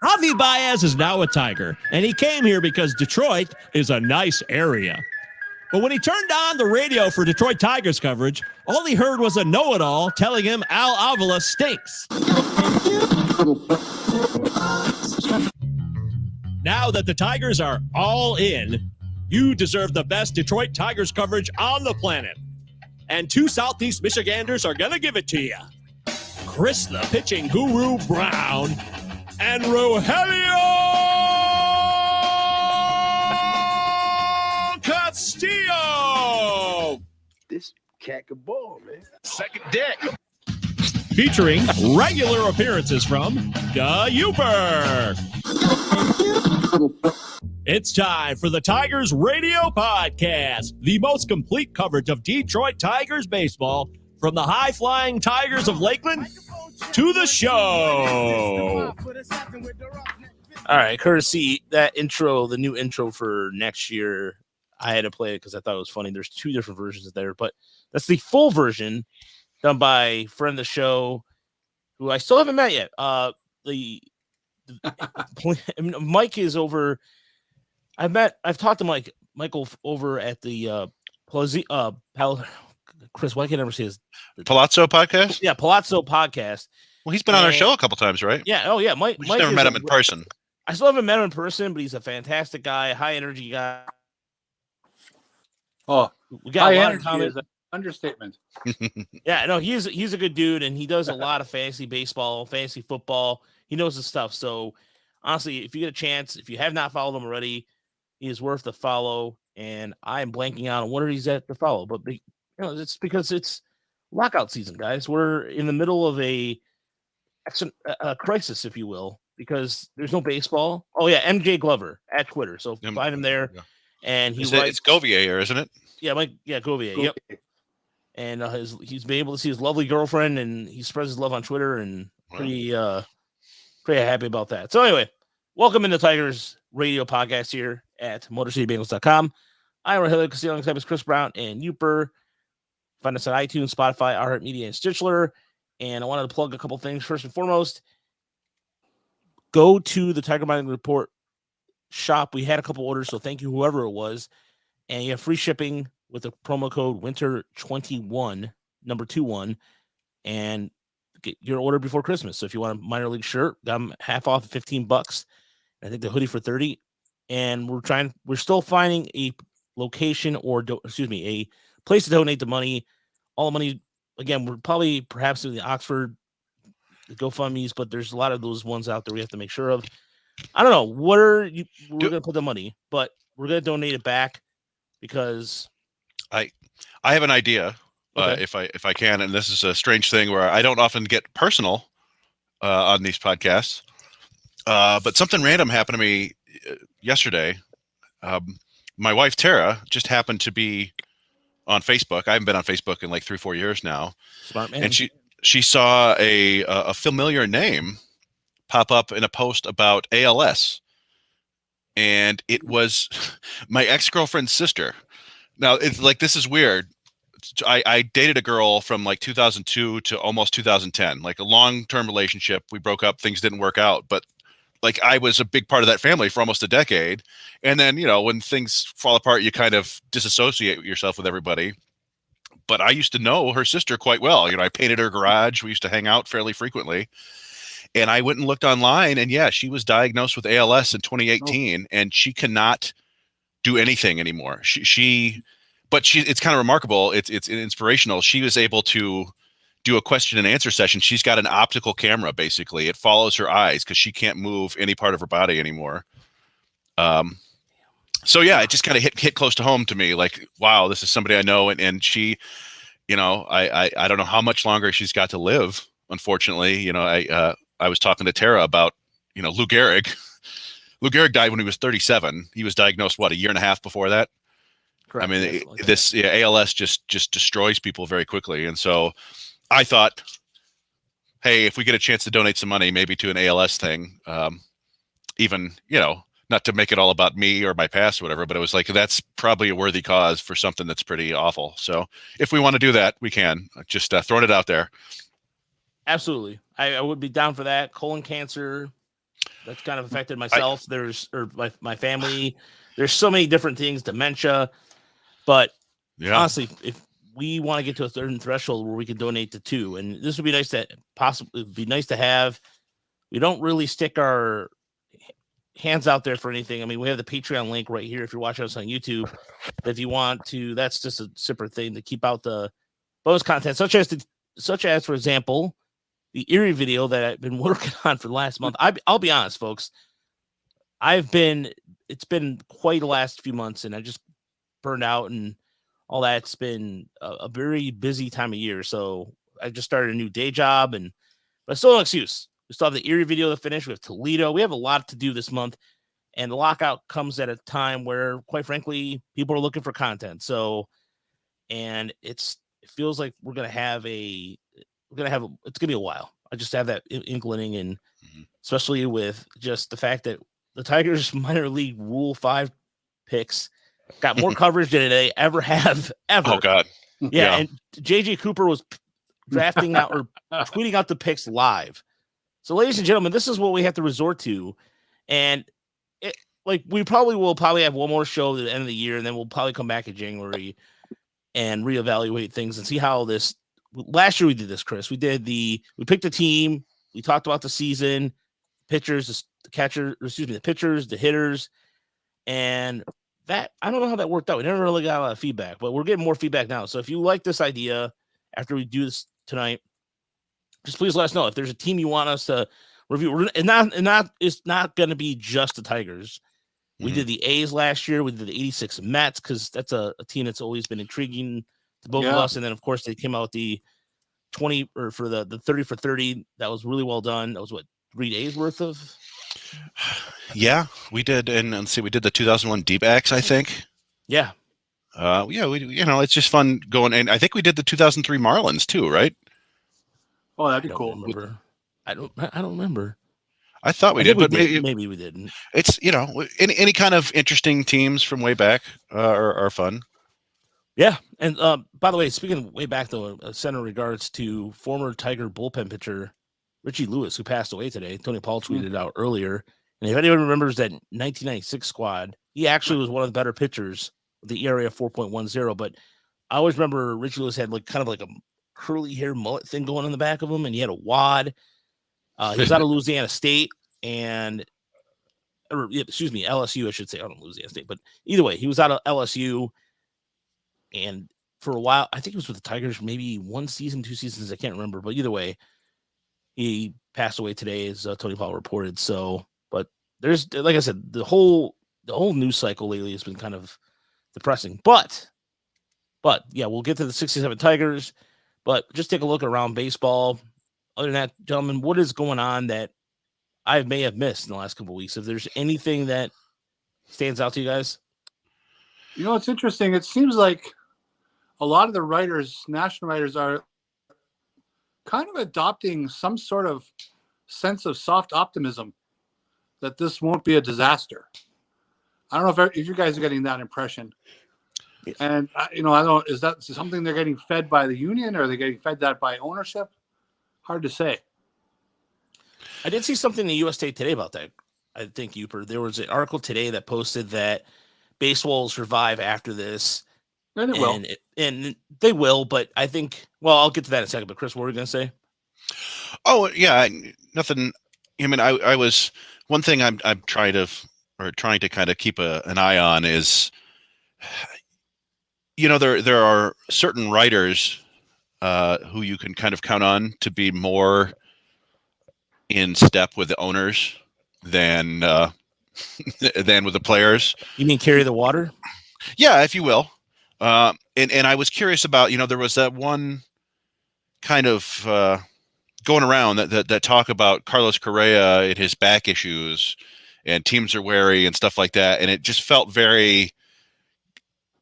Javi Baez is now a Tiger, and he came here because Detroit is a nice area. But when he turned on the radio for Detroit Tigers coverage, all he heard was a know-it-all telling him Al Avila stinks. Now that the Tigers are all in, you deserve the best Detroit Tigers coverage on the planet. And two Southeast Michiganders are going to give it to you. Chris the pitching guru Brown and Rogelio Castillo. This cat can ball, man. Second deck. Featuring regular appearances from the Yooper. It's time for the Tigers Radio Podcast, the most complete coverage of Detroit Tigers baseball from the high-flying Tigers of Lakeland to the show. All right, courtesy that intro, the new intro for next year. I had to play it because I thought it was funny. There's two different versions there, but that's the full version done by a friend of the show who I still haven't met yet. Mike is over. I've talked to Michael over at the Chris, why can't I never say his Palazzo podcast? Yeah, Palazzo podcast. Well, he's been on our show a couple times, right? Yeah. Oh, yeah. Mike never met him in person. I still haven't met him in person, but he's a fantastic guy, high energy guy. Oh, we got high a lot energy of comments. is an understatement. Yeah, no, he's a good dude, and he does a lot of fantasy baseball, fantasy football. He knows his stuff. So, honestly, if you get a chance, if you have not followed him already, he is worth the follow. And I am blanking out on what he's at to follow, but it's because it's lockout season, guys. We're in the middle of a crisis, if you will, because there's no baseball. Oh yeah, MJ Glover at Twitter. So find him there. Yeah. And he writes, it's Govier, isn't it? Yeah, Govier. Yep. And he's been able to see his lovely girlfriend, and he spreads his love on Twitter, and pretty happy about that. So anyway, welcome into Tigers Radio Podcast here at MotorCityBengals.com. I'm Rogelio Castillo, alongside with Chris Brown and Yooper. Find us on iTunes, Spotify, iHeartMedia, and Stitcher. And I wanted to plug a couple things. First and foremost, go to the Tiger Mining Report shop. We had a couple orders, so thank you, whoever it was. And you have free shipping with the promo code WINTER21, number 21, and get your order before Christmas. So if you want a minor league shirt, got them half off, $15. I think the hoodie for $30. And we're still finding a location a place to donate the money. All the money, again, we're probably perhaps in the Oxford GoFundMe's, but there's a lot of those ones out there we have to make sure of. I don't know where we're going to put the money, but we're going to donate it back because I have an idea, okay. if I can, and this is a strange thing where I don't often get personal on these podcasts, but something random happened to me yesterday. My wife Tara just happened to be on Facebook. I haven't been on Facebook in like 3-4 years now. Smart man. And she saw a familiar name pop up in a post about ALS, and it was my ex-girlfriend's sister. Now it's like, this is weird. I dated a girl from like 2002 to almost 2010, like a long-term relationship. We broke up, things didn't work out, but like I was a big part of that family for almost a decade. And then, when things fall apart, you kind of disassociate yourself with everybody. But I used to know her sister quite well. I painted her garage. We used to hang out fairly frequently. And I went and looked online, and yeah, she was diagnosed with ALS in 2018, and she cannot do anything anymore. It's kind of remarkable. It's inspirational. She was able to do a question and answer session. She's got an optical camera, basically. It follows her eyes because she can't move any part of her body anymore. So yeah, it just kind of hit close to home to me. Like, wow, this is somebody I know. And she, I don't know how much longer she's got to live. Unfortunately, I was talking to Tara about, Lou Gehrig. Lou Gehrig died when he was 37. He was diagnosed, a year and a half before that? Correct. I mean, ALS just destroys people very quickly. And so I thought, hey, if we get a chance to donate some money, maybe to an ALS thing, even, not to make it all about me or my past or whatever, but it was like, that's probably a worthy cause for something that's pretty awful. So if we want to do that, we can. Just throwing it out there. Absolutely. I would be down for that. Colon cancer, that's kind of affected myself. My family. There's so many different things, dementia. But honestly, if we want to get to a certain threshold where we can donate to 2, and this would be nice it'd be nice to have. We don't really stick our hands out there for anything. I mean, we have the Patreon link right here if you're watching us on YouTube. If you want to, that's just a separate thing to keep out the bonus content, such as for example, the Erie video that I've been working on for the last month. I'll be honest, folks. It's been quite the last few months, and I just burned out and all that. It's been a very busy time of year. So I just started a new day job, but still no excuse. We still have the Erie video to finish. We have Toledo. We have a lot to do this month. And the lockout comes at a time where, quite frankly, people are looking for content. So, and it feels like it's going to be a while. I just have that inkling, and especially with just the fact that the Tigers minor league Rule 5 picks got more coverage than they ever have ever. Oh God. Yeah. And JJ Cooper was drafting out or tweeting out the picks live. So, ladies and gentlemen, this is what we have to resort to. And we probably have one more show at the end of the year, and then we'll probably come back in January and reevaluate things and see how this. Last year we did this, Chris. We picked a team. We talked about the season, pitchers, the pitchers, the hitters, and that I don't know how that worked out. We never really got a lot of feedback, but we're getting more feedback now. So if you like this idea after we do this tonight, just please let us know if there's a team you want us to review. It's not going to be just the Tigers. We did the A's last year. We did the 86 Mets because that's a team that's always been intriguing to both of us. And then, of course, they came out with the 20 or for the 30 for 30. That was really well done. That was 3 days worth of. Yeah, we did. And let's see, we did the 2001 D-backs, I think. Yeah. It's just fun going. And I think we did the 2003 Marlins too, right? Oh, that'd be cool. Remember. I don't remember. I thought we did, but maybe we didn't. It's any kind of interesting teams from way back are fun. Yeah, and by the way, speaking of way back though, send regards to former Tiger bullpen pitcher Richie Lewis, who passed away today. Tony Paul tweeted it out earlier, and if anyone remembers that 1996 squad, he actually was one of the better pitchers with the ERA of 4.10. But I always remember Richie Lewis had kind of a curly hair mullet thing going on the back of him, and he had a wad. He was out of Louisiana State LSU, I should say. I don't know Louisiana State, but either way, he was out of LSU. And for a while, I think it was with the Tigers, maybe 1 season, 2 seasons. I can't remember, but either way, he passed away today, as Tony Paul reported. So, but there's, like I said, the whole news cycle lately has been kind of depressing. But yeah, we'll get to the 67 Tigers. But just take a look around baseball. Other than that, gentlemen, what is going on that I may have missed in the last couple of weeks? If there's anything that stands out to you guys? It's interesting. It seems like a lot of the writers, national writers, are kind of adopting some sort of sense of soft optimism that this won't be a disaster. I don't know if you guys are getting that impression. And, I don't, is that something they're getting fed by the union, or are they getting fed that by ownership? Hard to say. I did see something in the USA Today about that. I think, Yooper, there was an article today that posted that baseball will survive after this. And it will. And they will, but I think, I'll get to that in a second. But Chris, what were you going to say? Oh, yeah, nothing. I mean, I was, one thing I'm trying to kind of keep an eye on is, there are certain writers who you can kind of count on to be more in step with the owners than with the players. You mean carry the water? Yeah, if you will. And I was curious about, there was that one kind of going around that talk about Carlos Correa and his back issues, and teams are wary and stuff like that. And it just felt very,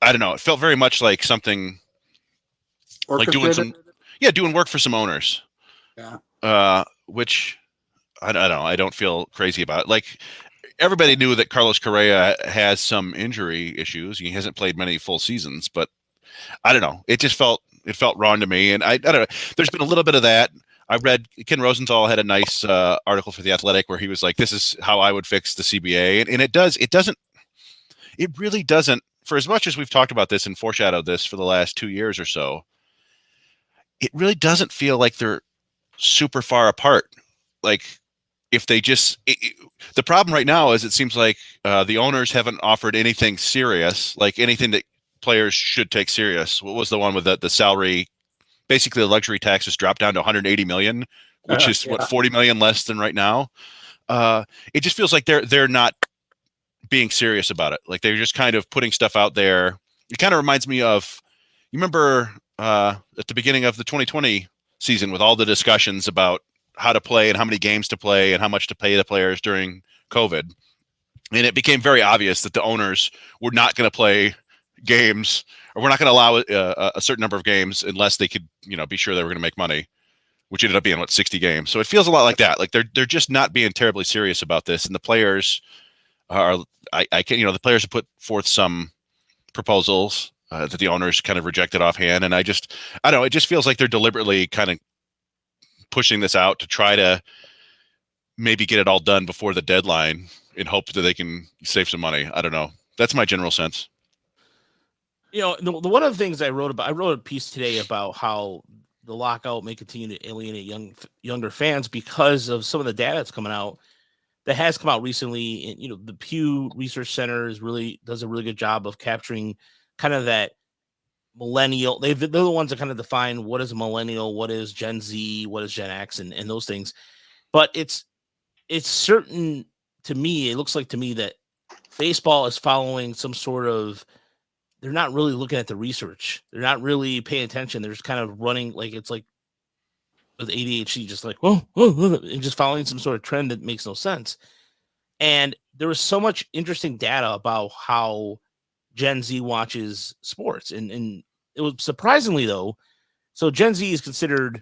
I don't know, it felt very much like something like doing work for some owners. Yeah. Which I don't know. I don't feel crazy about it. Like, everybody knew that Carlos Correa has some injury issues. He hasn't played many full seasons, but I don't know. It felt wrong to me. And I don't know. There's been a little bit of that. I read Ken Rosenthal had a nice article for The Athletic where he was like, "This is how I would fix the CBA," and it really doesn't. For as much as we've talked about this and foreshadowed this for the last 2 years or so, it really doesn't feel like they're super far apart. Like if they just, the problem right now is it seems like the owners haven't offered anything serious, like anything that players should take serious. What was the one with the salary? Basically, the luxury taxes dropped down to 180 million, which is what 40 million less than right now. It just feels like they're not being serious about it. Like they're just kind of putting stuff out there. It kind of reminds me of, you remember at the beginning of the 2020 season with all the discussions about how to play and how many games to play and how much to pay the players during COVID. And it became very obvious that the owners were not going to play games, or we're not going to allow a certain number of games unless they could, be sure they were going to make money, which ended up being 60 games. So it feels a lot like that. Like they're just not being terribly serious about this. And the players are, the players have put forth some proposals that the owners kind of rejected offhand. And I don't know, it just feels like they're deliberately kind of pushing this out to try to maybe get it all done before the deadline in hopes that they can save some money. I don't know. That's my general sense. One of the things I wrote a piece today about how the lockout may continue to alienate younger fans because of some of the data that's coming out, that has come out recently. And, the Pew Research Center does a really good job of capturing kind of that millennial. They're the ones that kind of define what is a millennial, what is Gen Z, what is Gen X, and those things. But it's certain to me, it looks like to me that baseball is following some sort of, they're not really looking at the research. They're not really paying attention. They're just kind of running like it's like with ADHD, just like, and just following some sort of trend that makes no sense. And there was so much interesting data about how Gen Z watches sports. And it was surprisingly, though, so Gen Z is considered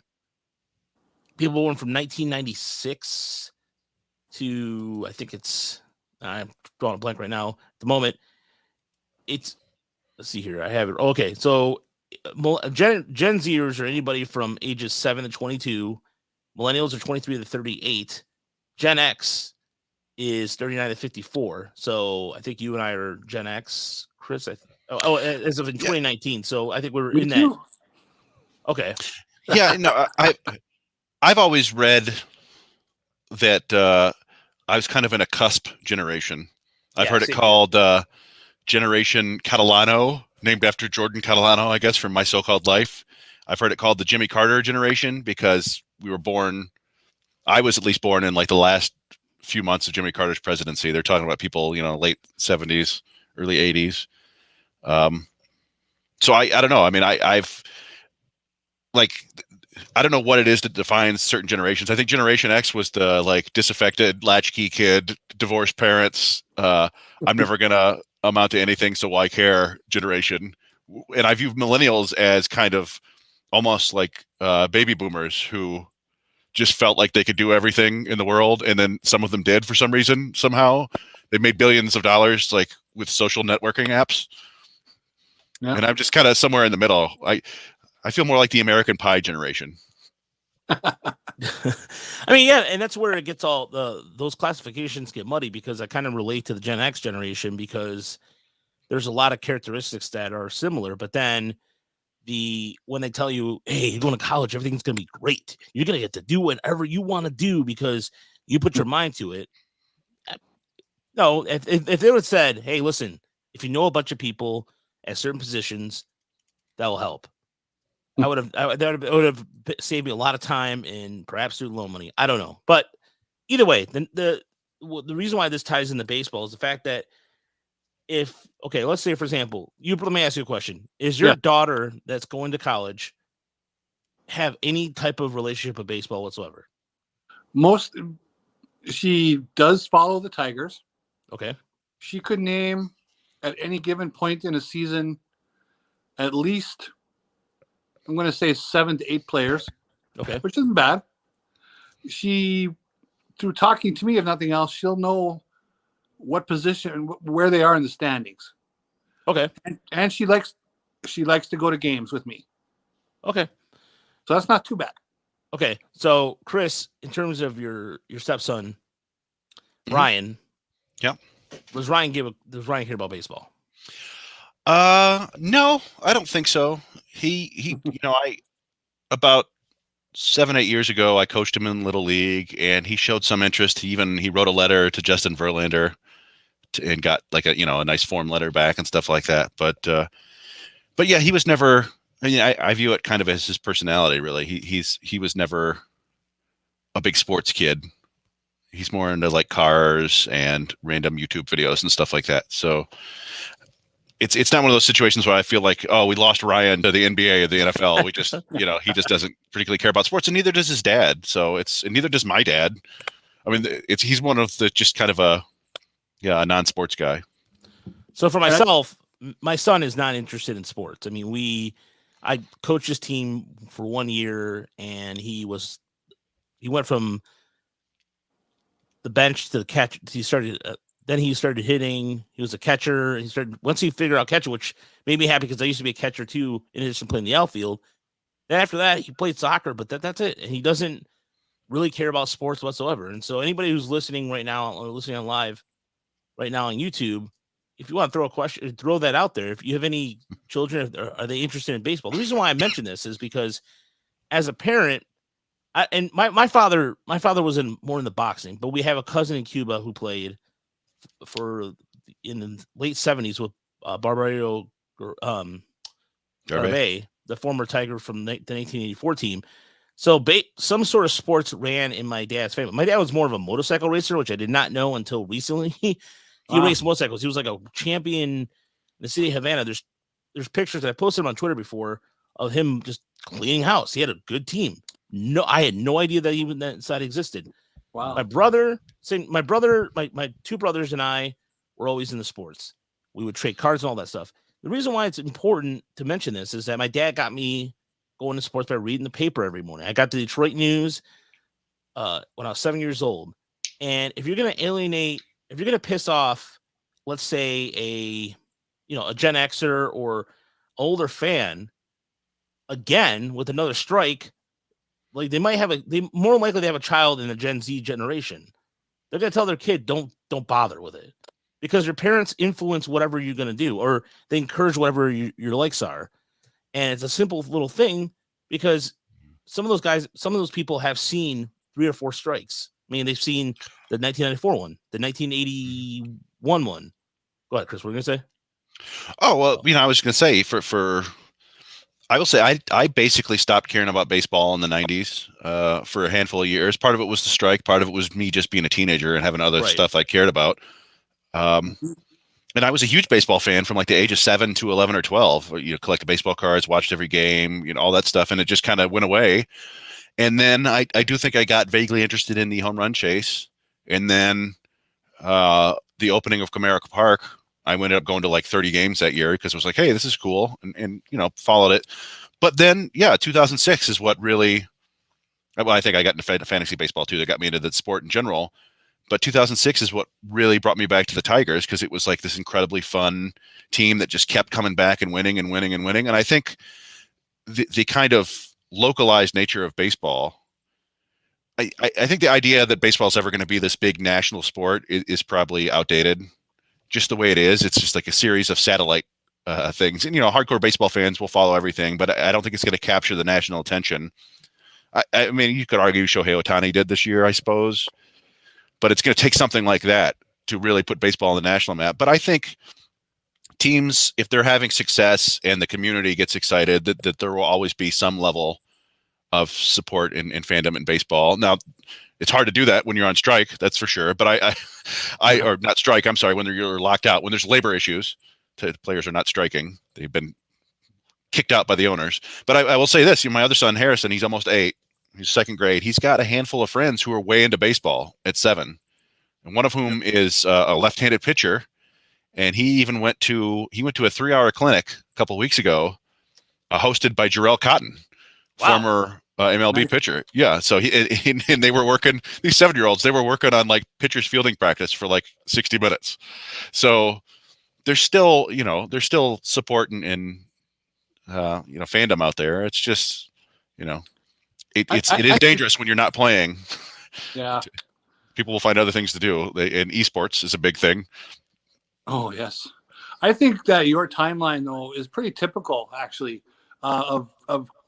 people born from 1996 to, I think I'm drawing a blank right now. At the moment, let's see here. I have it. Okay, so Gen Zers are anybody from ages 7 to 22. Millennials are 23 to 38. Gen X is 39 to 54. So I think you and I are Gen X, Chris. As of in 2019. So I think we're in that. Okay. Yeah. No, I've always read that I was kind of in a cusp generation. I've heard it called Generation Catalano, named after Jordan Catalano, I guess, from My So-Called Life. I've heard it called the Jimmy Carter generation because I was at least born in like the last few months of Jimmy Carter's presidency. They're talking about people, late 70s, early 80s. So I don't know. I mean, I've like, I don't know what it is that defines certain generations. I think Generation X was the like disaffected latchkey kid, divorced parents. I'm never going to amount to anything, so why care generation. And I view millennials as kind of almost like baby boomers who just felt like they could do everything in the world, and then some of them did for some reason. Somehow they made billions of dollars like with social networking apps. Yeah. And I'm just kind of somewhere in the middle. I feel more like the American Pie generation. I mean, yeah, and that's where it gets all those classifications get muddy, because I kind of relate to the Gen X generation because there's a lot of characteristics that are similar. But then when they tell you, hey, you're going to college, everything's going to be great. You're going to get to do whatever you want to do because you put your mind to it. No, if they would have said, hey, listen, if you know a bunch of people at certain positions, that will help. That would have saved me a lot of time and perhaps student loan money. I don't know. But either way, the reason why this ties into baseball is the fact that let's say, for example, let me ask you a question. Is your daughter that's going to college have any type of relationship with baseball whatsoever? She does follow the Tigers. Okay. She could name at any given point in a season at least, I'm going to say 7 to 8 players. Okay. Which isn't bad. She, through talking to me, if nothing else, she'll know what position, where they are in the standings. Okay. And she likes to go to games with me. Okay. So that's not too bad. Okay, so Chris, in terms of your stepson, Mhm. Ryan. Yep. Does Ryan care about baseball? No, I don't think so. He, about 7, 8 years ago, I coached him in Little League, and he showed some interest. He wrote a letter to Justin Verlander and got like a nice form letter back and stuff like that. But yeah, he was never. I mean, I view it kind of as his personality. Really, he was never a big sports kid. He's more into like cars and random YouTube videos and stuff like that. So it's not one of those situations where I feel like, oh, we lost Ryan to the NBA or the NFL. We just, he just doesn't particularly care about sports, and neither does his dad. So and neither does my dad. I mean, he's one of the just kind of a non-sports guy. So for myself, my son is not interested in sports. I mean, I coached his team for 1 year, and he went from the bench to the catch. He started. Then he started hitting. He was a catcher. Once he figured out catcher, which made me happy because I used to be a catcher too, in addition to playing the outfield. Then after that, he played soccer, but that's it. And he doesn't really care about sports whatsoever. And so anybody who's listening right now or listening on live right now on YouTube, if you want to throw a question, throw that out there. If you have any children, are they interested in baseball? The reason why I mention this is because as a parent, my father was more in the boxing, but we have a cousin in Cuba who played in the late 70s with Barbario Garbe, the former Tiger from the 1984 team. So some sort of sports ran in my dad's family. My dad was more of a motorcycle racer, which I did not know until recently. He raced motorcycles. He was like a champion in the city of Havana. There's pictures that I posted on Twitter before of him just cleaning house. He had a good team. No, I had no idea that even that side existed. Wow. My two brothers and I were always in the sports. We would trade cards and all that stuff. The reason why it's important to mention this is that my dad got me going to sports by reading the paper every morning. I got the Detroit News when I was 7 years old. And if you're going to piss off, let's say a Gen Xer or older fan, again, with another strike, like they more likely to have a child in the Gen Z generation. They're going to tell their kid, don't bother with it, because your parents influence whatever you're going to do, or they encourage whatever your likes are. And it's a simple little thing, because some of those people have seen 3 or 4 strikes. I mean, they've seen the 1994 one, the 1981 one. Go ahead, Chris. What were you going to say? Oh, well, I was going to say I will say I basically stopped caring about baseball in the 90s for a handful of years. Part of it was the strike. Part of it was me just being a teenager and having other stuff I cared about. And I was a huge baseball fan from like the age of 7 to 11 or 12. Collected baseball cards, watched every game, all that stuff. And it just kind of went away. And then I do think I got vaguely interested in the home run chase. And then the opening of Comerica Park, I ended up going to like 30 games that year because it was like, hey, this is cool. And followed it. But then, 2006 is what really, well, I think I got into fantasy baseball too. That got me into the sport in general. But 2006 is what really brought me back to the Tigers, because it was like this incredibly fun team that just kept coming back and winning and winning and winning. And I think the kind of localized nature of baseball, I think the idea that baseball is ever going to be this big national sport is probably outdated. Just the way it is, it's just like a series of satellite things. And hardcore baseball fans will follow everything, but I don't think it's going to capture the national attention. I mean, you could argue Shohei Ohtani did this year, I suppose, but it's going to take something like that to really put baseball on the national map. But I think teams, if they're having success and the community gets excited, that there will always be some level of support and fandom in baseball. Now, it's hard to do that when you're on strike, that's for sure. But or not strike, I'm sorry, when you're locked out, when there's labor issues, players are not striking. They've been kicked out by the owners. But I will say this, my other son, Harrison, he's almost 8. He's 2nd grade. He's got a handful of friends who are way into baseball at 7. And one of whom is a left-handed pitcher. And he went to a 3-hour clinic a couple of weeks ago, hosted by Jarrell Cotton, former MLB pitcher. Yeah. So and they were working, these 7-year-olds, they were working on like pitchers fielding practice for like 60 minutes. So there's still support and fandom out there. It's just, it is dangerous when you're not playing. Yeah. People will find other things to do. And esports is a big thing. Oh, yes. I think that your timeline, though, is pretty typical, actually, of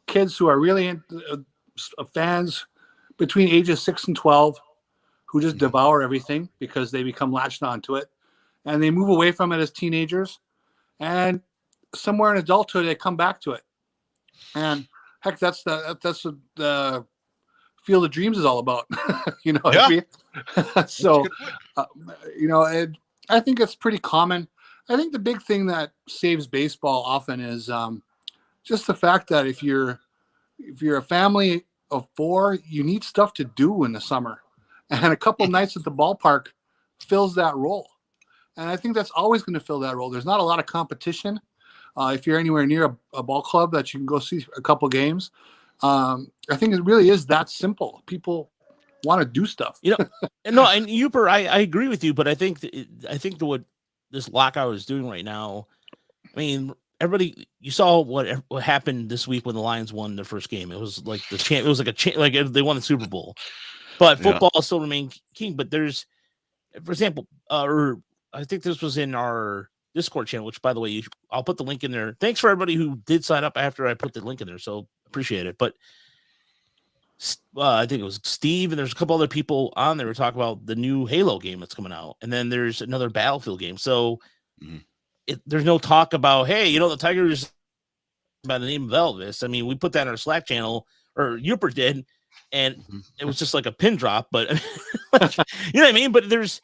kids who are really fans between ages 6 and 12 who just devour everything because they become latched onto it. And they move away from it as teenagers. And somewhere in adulthood, they come back to it. And heck, that's what the Field of Dreams is all about. You know what I mean? So, you know, I think it's pretty common. I think the big thing that saves baseball often is just the fact that if you're a family of 4, you need stuff to do in the summer, and a couple nights at the ballpark fills that role. And I think that's always going to fill that role. There's not a lot of competition. If you're anywhere near a ball club that you can go see a couple games, I think it really is that simple. People want to do stuff. You know, and Yooper, I agree with you, but I think what this lockout is doing right now, I mean, everybody, you saw what happened this week when the Lions won their first game. It was like it was like they won the Super Bowl. But football still remains king. But there's, for example, or I think this was in our Discord channel, which, by the way, I'll put the link in there. Thanks for everybody who did sign up after I put the link in there. So appreciate it. But I think it was Steve, and there's a couple other people on there who talk about the new Halo game that's coming out. And then there's another Battlefield game. So there's no talk about, hey, you know, the Tigers by the name of Elvis. I mean, we put that in our Slack channel, or Yooper did, and it was just like a pin drop. But you know what I mean? But there's,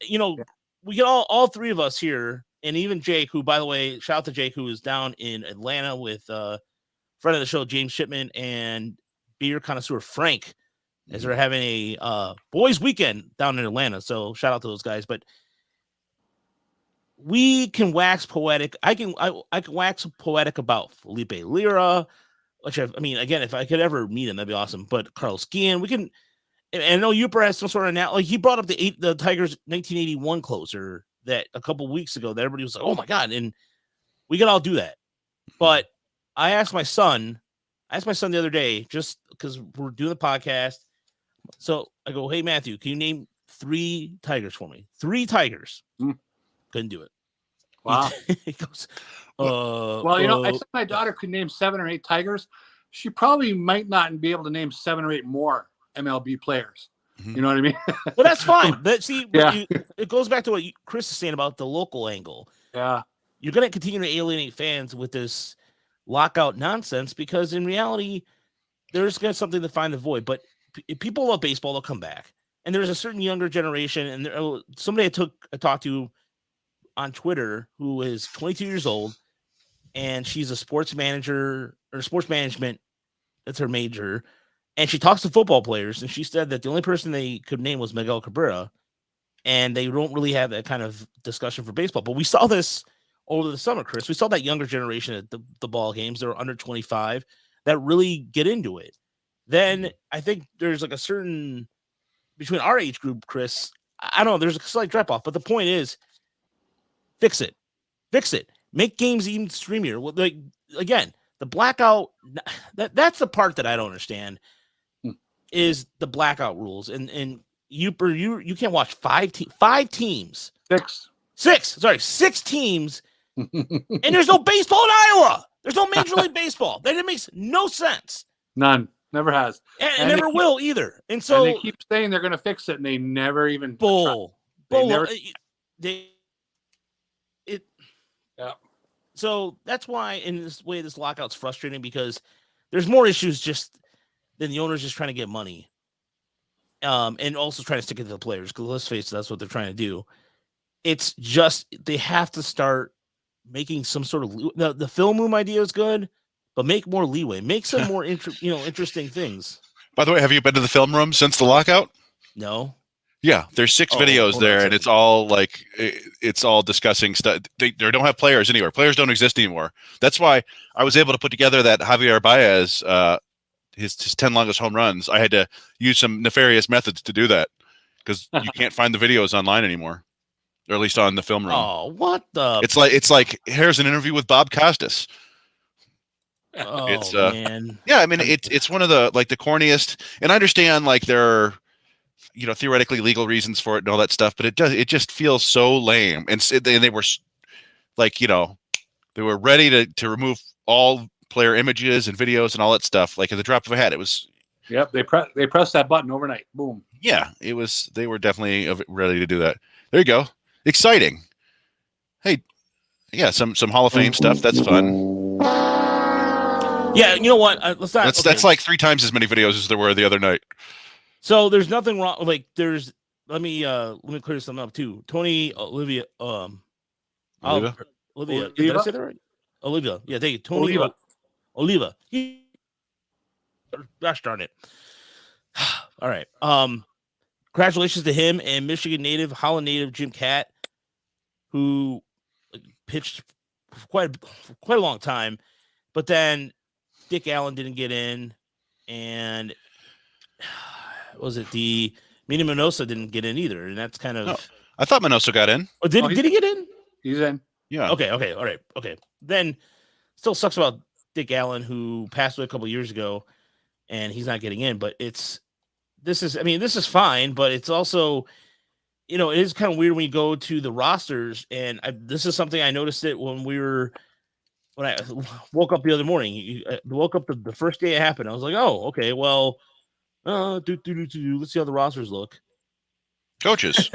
you know, we get all 3 of us here, and even Jake, who, by the way, shout out to Jake, who is down in Atlanta with friend of the show, James Shipman, and beer connoisseur Frank, as they're having a boys weekend down in Atlanta. So shout out to those guys. But we can wax poetic. I can wax poetic about Felipe Lira, which I mean, again, if I could ever meet him, that'd be awesome. But Carlos Guillen, we can. And I know Yooper has some sort of now, like he brought up the Tigers 1981 closer that a couple weeks ago that everybody was like, oh my God. And we can all do that. But I asked my son the other day, just because we're doing the podcast. So I go, hey, Matthew, can you name 3 Tigers for me? 3 Tigers. Couldn't do it. Wow. He goes, well, you know, I said my daughter could name 7 or 8 Tigers. She probably might not be able to name 7 or 8 more MLB players. You know what I mean? Well, that's fine. It goes back to what Chris is saying about the local angle. Yeah. You're going to continue to alienate fans with this lockout nonsense because in reality, there's going to something to find the void. But if people love baseball, they'll come back. And there's a certain younger generation. And somebody I talked to on Twitter who is 22 years old, and she's a sports manager or sports management. That's her major. And she talks to football players, and she said that the only person they could name was Miguel Cabrera, and they don't really have that kind of discussion for baseball. But we saw this over the summer, Chris. We saw that younger generation at the ball games. They're under 25 that really get into it. Then I think there's like a certain between our age group, Chris. I don't know. There's a slight drop off, but the point is, fix it, make games even streamier. Well, like again, the blackout. That's the part that I don't understand. Is the blackout rules and Yooper, you can't watch 5 teams. 6 teams, and there's no baseball in Iowa. There's no Major League Baseball. That makes no sense. None. Never has. And never will either. And so they keep saying they're going to fix it, and they never even bull. Yeah. So that's why in this way this lockout's frustrating because there's more issues just than the owners just trying to get money. And also trying to stick it to the players because let's face it, that's what they're trying to do. It's just they have to start making some sort of the film room idea is good, but make more leeway, make some more interesting things. By the way, have you been to the film room since the lockout? No. Yeah, there's 6 videos there, and it's all like it's all discussing stuff. They don't have players anywhere. Players don't exist anymore. That's why I was able to put together that Javier Baez, his 10 longest home runs. I had to use some nefarious methods to do that because you can't find the videos online anymore, or at least on the film room. Oh, what the? It's like here's an interview with Bob Costas. Oh It's man. yeah, I mean it's one of the like the corniest, and I understand like there are theoretically legal reasons for it and all that stuff, but it just feels so lame, and they were like they were ready to remove all player images and videos and all that stuff like at the drop of a hat. It was Yep, they pressed that button overnight. Boom. yeah, it was they were definitely ready to do that. There you go, exciting. Hey, yeah, some Hall of Fame stuff. That's fun. Yeah, you know what? Let's not. That's like 3 times as many videos as there were the other night. So there's nothing wrong. Like let me clear something up too. Olivia. Olivia? Did I say that right? Olivia. Yeah, thank you. Tony Oliva. Gosh darn it. All right. Congratulations to him and Michigan native, Holland native Jim Catt, who pitched for quite a long time, but then Dick Allen didn't get in, and was it the Mina Minoso didn't get in either, and that's kind of. No, I thought Minoso got in. Oh, did he get in? He's in. Yeah. Okay. All right. Okay. Then still sucks about Dick Allen, who passed away a couple years ago, and he's not getting in. But this is fine, but it's also, it is kind of weird when you go to the rosters, and this is something I noticed it when I woke up the other morning. I woke up the first day it happened. I was like, oh, okay, well, let's see how the rosters look. Coaches.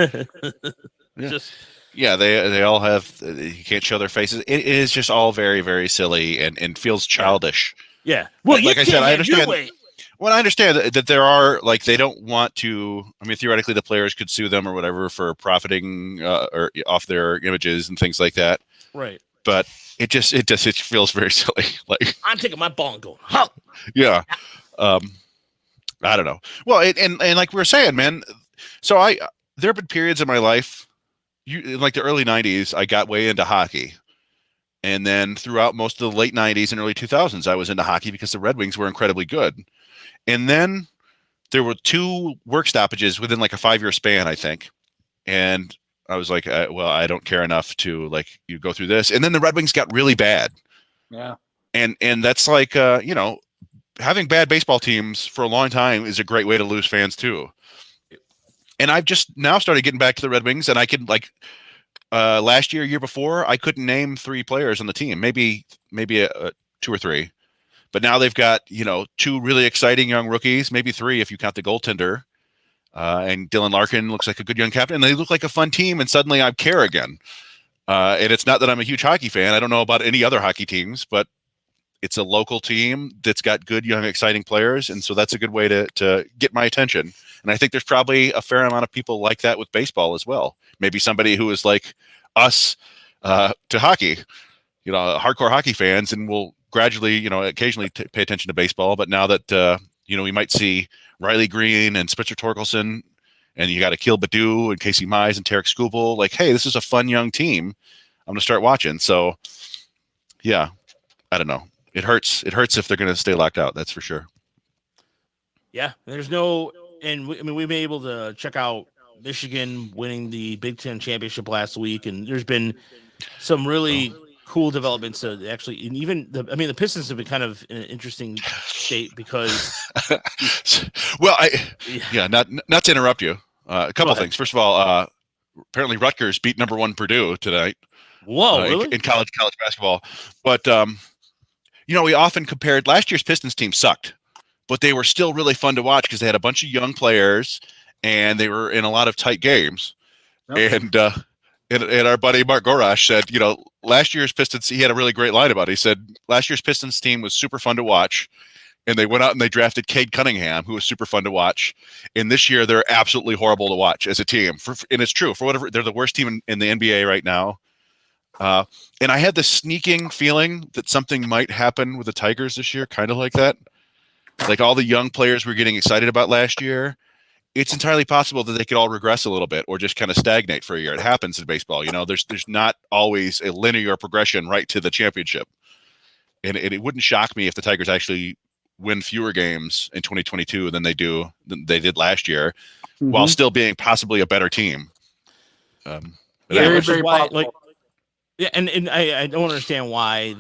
Yeah. They all have. You can't show their faces. It is just all very, very silly and feels childish. Yeah. Well, like I said, I understand. Well, I understand that there are like they don't want to. I mean, theoretically, the players could sue them or whatever for profiting or off their images and things like that. Right. But it feels very silly. Like I'm taking my ball and going. Huh. Yeah. I don't know. Well, and like we were saying, man. So there have been periods in my life. In like the early 90s, I got way into hockey. And then throughout most of the late 90s and early 2000s, I was into hockey because the Red Wings were incredibly good. And then there were 2 work stoppages within like a 5-year span, I think. And I was like, well, I don't care enough to like you go through this. And then the Red Wings got really bad. Yeah. And that's like, having bad baseball teams for a long time is a great way to lose fans too. And I've just now started getting back to the Red Wings, and I can like last year before, I couldn't name 3 players on the team, maybe 2 or 3, but now they've got 2 really exciting young rookies, maybe 3 if you count the goaltender, and Dylan Larkin looks like a good young captain. And they look like a fun team, and suddenly I care again. And it's not that I'm a huge hockey fan. I don't know about any other hockey teams, but it's a local team that's got good young exciting players, and so that's a good way to get my attention. And I think there's probably a fair amount of people like that with baseball as well. Maybe somebody who is like us to hockey, hardcore hockey fans, and will gradually, occasionally pay attention to baseball. But now that, we might see Riley Green and Spencer Torkelson, and you got Akil Baddoo and Casey Mize and Tarek Skubal, like, hey, this is a fun young team. I'm going to start watching. So, yeah, I don't know. It hurts. It hurts if they're going to stay locked out. That's for sure. Yeah, there's no. And we've been able to check out Michigan winning the Big Ten championship last week, and there's been some really cool developments. Actually, and even the Pistons have been kind of in an interesting state because. Well, not to interrupt you. A couple things. First of all, apparently Rutgers beat number 1 Purdue tonight. Whoa, really? In college basketball, but we often compared last year's Pistons team sucked. But they were still really fun to watch because they had a bunch of young players and they were in a lot of tight games. Okay. And our buddy Mark Gorash said, last year's Pistons, he had a really great line about it. He said, last year's Pistons team was super fun to watch. And they went out and they drafted Cade Cunningham, who was super fun to watch. And this year, they're absolutely horrible to watch as a team. And it's true. For whatever, they're the worst team in the NBA right now. And I had this sneaking feeling that something might happen with the Tigers this year, kind of like that. Like all the young players we're getting excited about last year, it's entirely possible that they could all regress a little bit or just kind of stagnate for a year. It happens in baseball. There's not always a linear progression right to the championship. And it wouldn't shock me if the Tigers actually win fewer games in 2022 than they did last year, while still being possibly a better team. Very, very possible. Yeah, and I don't understand why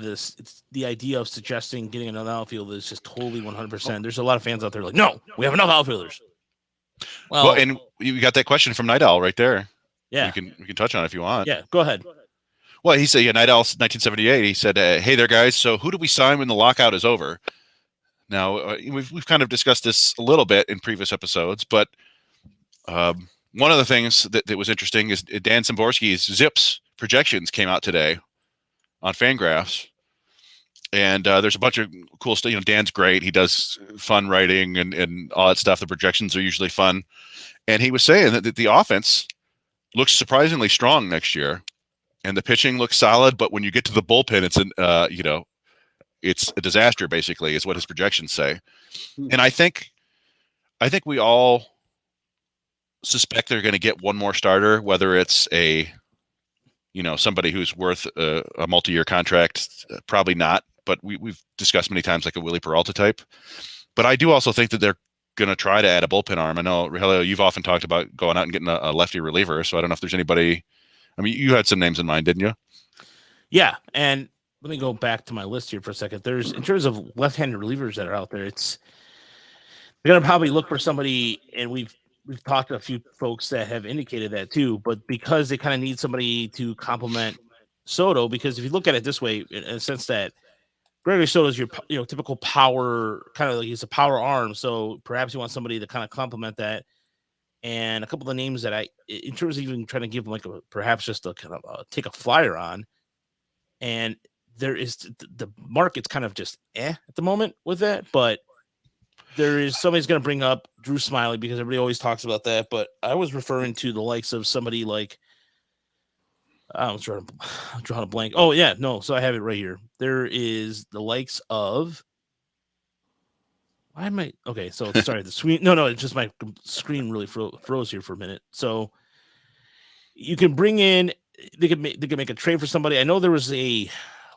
the idea of suggesting getting another outfielder is just totally 100%. There's a lot of fans out there like, no, we have enough outfielders. Well, and you got that question from Night Owl right there. Yeah, we can touch on it if you want. Yeah, go ahead. Well, he said, Night Owl 1978. He said, "Hey there, guys. So who do we sign when the lockout is over?" Now we've kind of discussed this a little bit in previous episodes, but one of the things that was interesting is Dan Szymborski's Zips projections came out today on Fangraphs, and there's a bunch of cool stuff. Dan's great; he does fun writing and all that stuff. The projections are usually fun, and he was saying that the offense looks surprisingly strong next year, and the pitching looks solid. But when you get to the bullpen, it's a disaster. Basically, is what his projections say, and I think we all suspect they're going to get one more starter, whether it's somebody who's worth a multi-year contract, probably not. But we've discussed many times like a Willie Peralta type. But I do also think that they're going to try to add a bullpen arm. I know, Rogelio, you've often talked about going out and getting a lefty reliever. So I don't know if there's anybody. I mean, you had some names in mind, didn't you? Yeah, and let me go back to my list here for a second. There's, in terms of left-handed relievers that are out there, they're going to probably look for somebody, and we've talked to a few folks that have indicated that too, but because they kind of need somebody to complement Soto, because if you look at it this way, in a sense that Gregory Soto is your typical power, kind of like he's a power arm, so perhaps you want somebody to kind of complement that. And a couple of names that in terms of even trying to give them perhaps just a kind of take a flyer on, and there is the market's kind of just at the moment with that, but there is somebody's going to bring up Drew Smiley because everybody always talks about that. But I was referring to the likes of somebody like, I'm drawing a blank. Oh yeah, no. So I have it right here. There is the likes of, why am I, okay. So sorry, the screen. No, it's just my screen really froze here for a minute. So you can bring in, they could make a trade for somebody. I know there was a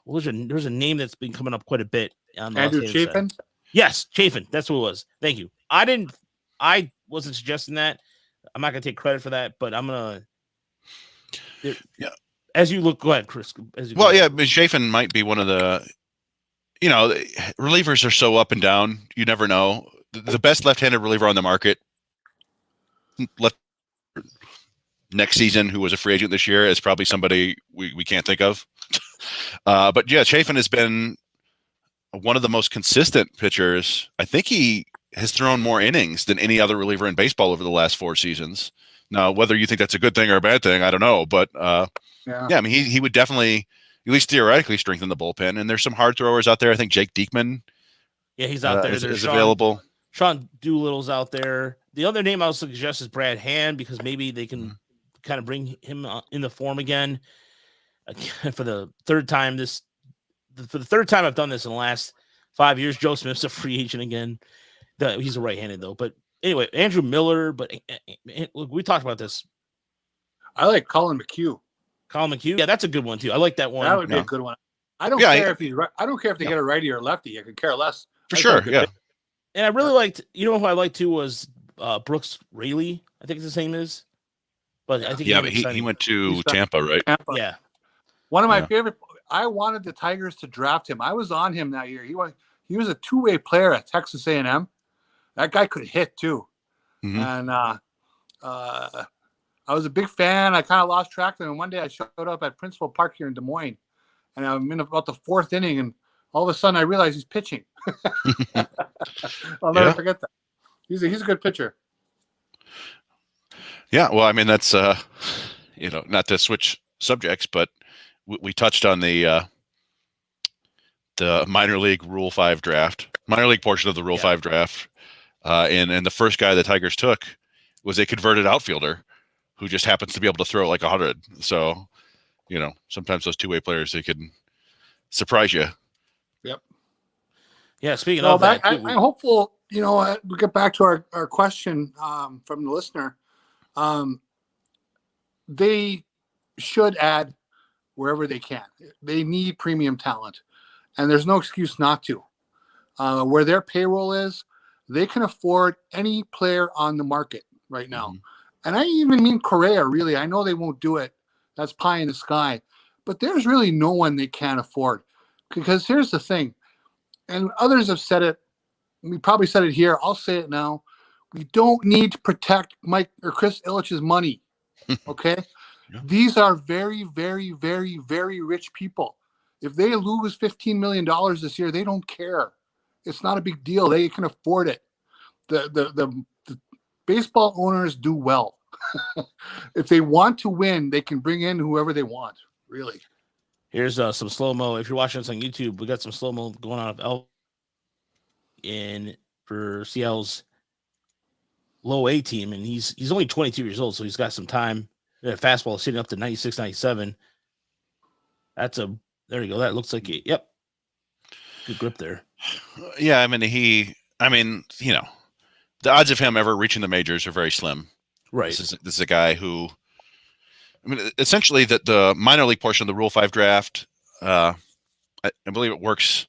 name that's been coming up quite a bit on the Andrew Chafin. Yes, Chafin. That's what it was. Thank you. I wasn't suggesting that. I'm not gonna take credit for that, but I'm gonna. Yeah. As you look, go ahead, Chris. Chafin might be one of the. Relievers are so up and down. You never know. The best left-handed reliever on the market, next season, who was a free agent this year, is probably somebody we can't think of. But yeah, Chafin has been one of the most consistent pitchers. I think he has thrown more innings than any other reliever in baseball over the last 4 seasons. Now, whether you think that's a good thing or a bad thing, I don't know. But I mean, he would definitely, at least theoretically, strengthen the bullpen. And there's some hard throwers out there. I think Jake Diekman. Yeah, he's out there. Is available. Sean Doolittle's out there. The other name I would suggest is Brad Hand, because maybe they can kind of bring him in the form again for the third time I've done this in the last 5 years. Joe Smith's a free agent again. He's a right-handed though. But anyway, Andrew Miller. But look, we talked about this. I like Colin McHugh. Yeah, that's a good one too. I like that one. That would be a good one. I don't care if he's right. I don't care if they get a righty or a lefty. I could care less. For sure. Yeah. And I really liked. Who I liked too was Brooks Raley. I think his name is. But I think he went to Tampa, right? Tampa. Yeah. One of my favorite. I wanted the Tigers to draft him. I was on him that year. He was a two-way player at Texas A&M. That guy could hit too. Mm-hmm. And I was a big fan. I kind of lost track of him. And one day I showed up at Principal Park here in Des Moines, and I'm in about the 4th inning, and all of a sudden I realized he's pitching. I'll never forget that. He's a good pitcher. Yeah, well, I mean, that's not to switch subjects, but we touched on the minor league Rule 5 draft, minor league portion of the Rule 5 draft, and the first guy the Tigers took was a converted outfielder who just happens to be able to throw like 100. So, sometimes those two-way players, they can surprise you. Yep. Yeah. Speaking of that, I'm hopeful. We get back to our question from the listener. They should add wherever they can. They need premium talent, and there's no excuse not to. Where their payroll is, they can afford any player on the market right now. Mm-hmm. And I even mean Correa, really. I know they won't do it. That's pie in the sky. but there's really no one they can't afford. Because here's the thing, and others have said it. We probably said it here. I'll say it now. We don't need to protect Mike or Chris Ilitch's money. Okay? Yeah. These are very, very, very, very rich people. If they lose $15 million this year, they don't care. It's not a big deal. They can afford it. The baseball owners do well. If they want to win, they can bring in whoever they want, really. Here's some slow-mo. If you're watching us on YouTube, we got some slow-mo going on of Elvis in for Seattle's low A team, and he's only 22 years old, so he's got some time. That fastball is sitting up to 96, 97. There you go. That looks like it. Yep. Good grip there. Yeah, the odds of him ever reaching the majors are very slim. Right. This is a guy who, essentially the minor league portion of the Rule 5 draft, I believe it works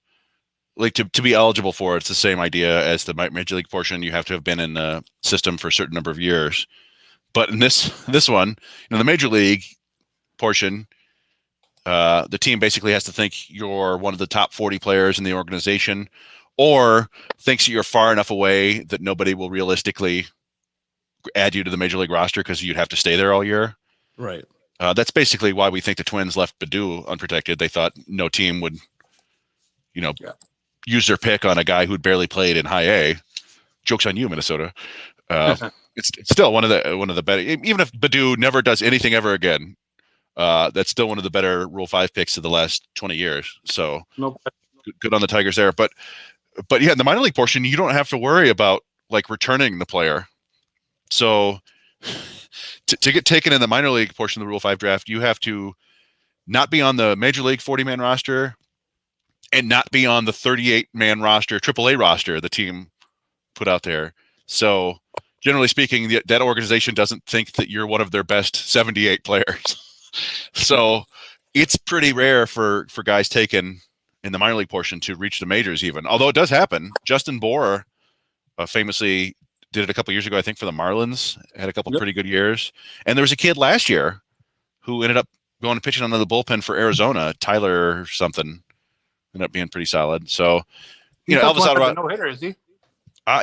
like to be eligible for it. It's the same idea as the major league portion. You have to have been in the system for a certain number of years. But in this one, the major league portion, the team basically has to think you're one of the top 40 players in the organization, or thinks you're far enough away that nobody will realistically add you to the major league roster because you'd have to stay there all year. Right. That's basically why we think the Twins left Baddoo unprotected. They thought no team would, use their pick on a guy who'd barely played in high A. Joke's on you, Minnesota. It's still one of the better. Even if Baddoo never does anything ever again, that's still one of the better Rule 5 picks of the last 20 years. So good on the Tigers there. But yeah, in the minor league portion, you don't have to worry about like returning the player. So to get taken in the minor league portion of the Rule 5 draft, you have to not be on the major league 40-man roster and not be on the 38-man roster, AAA roster the team put out there. So generally speaking, that organization doesn't think that you're one of their best 78 players. So it's pretty rare for guys taken in the minor league portion to reach the majors even, although it does happen. Justin Bohr famously did it a couple years ago, I think, for the Marlins, had a couple pretty good years. And there was a kid last year who ended up going and pitching under the bullpen for Arizona, Tyler something, ended up being pretty solid. So, Elvis Alvarado, no hitter, is he?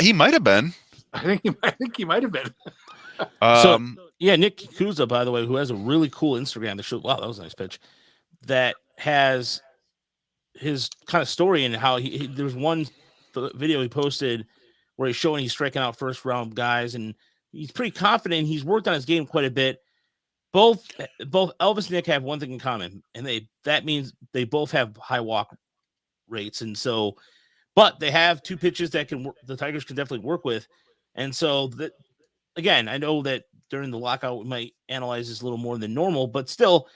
He might have been. I think he might have been. Nick Kuza, by the way, who has a really cool Instagram that shows, wow, that was a nice pitch, that has his kind of story and how there's one video he posted where he's showing he's striking out first round guys, and he's pretty confident. He's worked on his game quite a bit. Both Elvis and Nick have one thing in common, and that means they both have high walk rates, and so, but they have two pitches that the Tigers can definitely work with, and so that, again, I know that during the lockout we might analyze this a little more than normal, but still,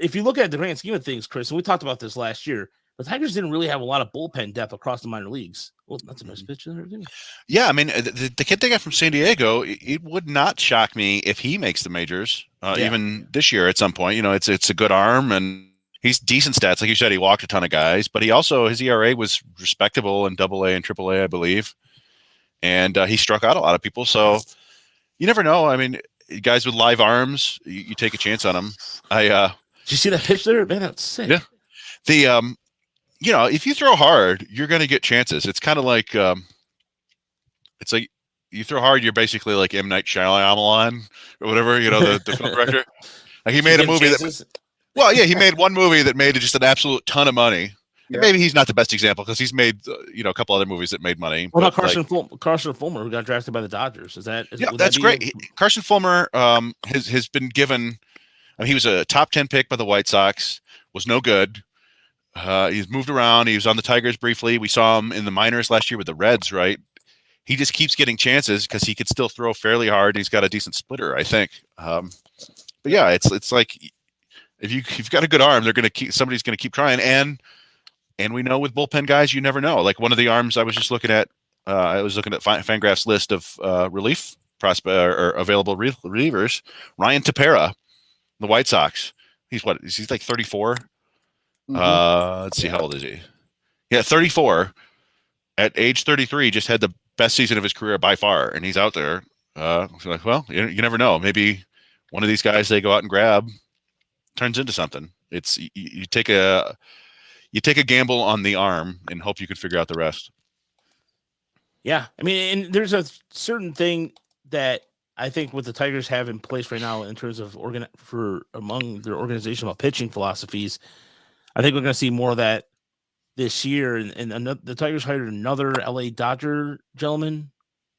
if you look at the grand scheme of things, Chris, and we talked about this last year, the Tigers didn't really have a lot of bullpen depth across the minor leagues. Well, that's a nice pitch there, too. Yeah, the kid they got from San Diego, it would not shock me if he makes the majors, even this year at some point. It's a good arm, and he's decent stats. Like you said, he walked a ton of guys, but his ERA was respectable in AA and AAA, I believe. And he struck out a lot of people. So you never know. Guys with live arms, you take a chance on them. Did you see that pitch there? Man, that's sick. Yeah. If you throw hard, you're going to get chances. It's kind of like, it's like you throw hard, you're basically like M. Night Shyamalan or whatever, the film director. Like he made a movie he made one movie that made just an absolute ton of money. Yeah. Maybe he's not the best example because he's made, a couple other movies that made money. What about Carson Fulmer, who got drafted by the Dodgers? That's great. Carson Fulmer has been given, he was a top 10 pick by the White Sox, was no good. He's moved around. He was on the Tigers briefly. We saw him in the minors last year with the Reds, right? He just keeps getting chances because he could still throw fairly hard. He's got a decent splitter, I think. But yeah, it's like if you've got a good arm, somebody's going to keep trying. And we know with bullpen guys, you never know. Like one of the arms I was just looking at, Fangraph's list of relief prospect or available relievers. Ryan Tepera, the White Sox. He's like 34. Let's see, how old is he? Yeah, 34. At age 33, just had the best season of his career by far, and he's out there. You never know. Maybe one of these guys they go out and grab turns into something. It's you take a gamble on the arm and hope you can figure out the rest. Yeah, I mean, and there's a certain thing that I think what the Tigers have in place right now in terms of among their organizational pitching philosophies. I think we're going to see more of that this year. And the Tigers hired another LA Dodger gentleman,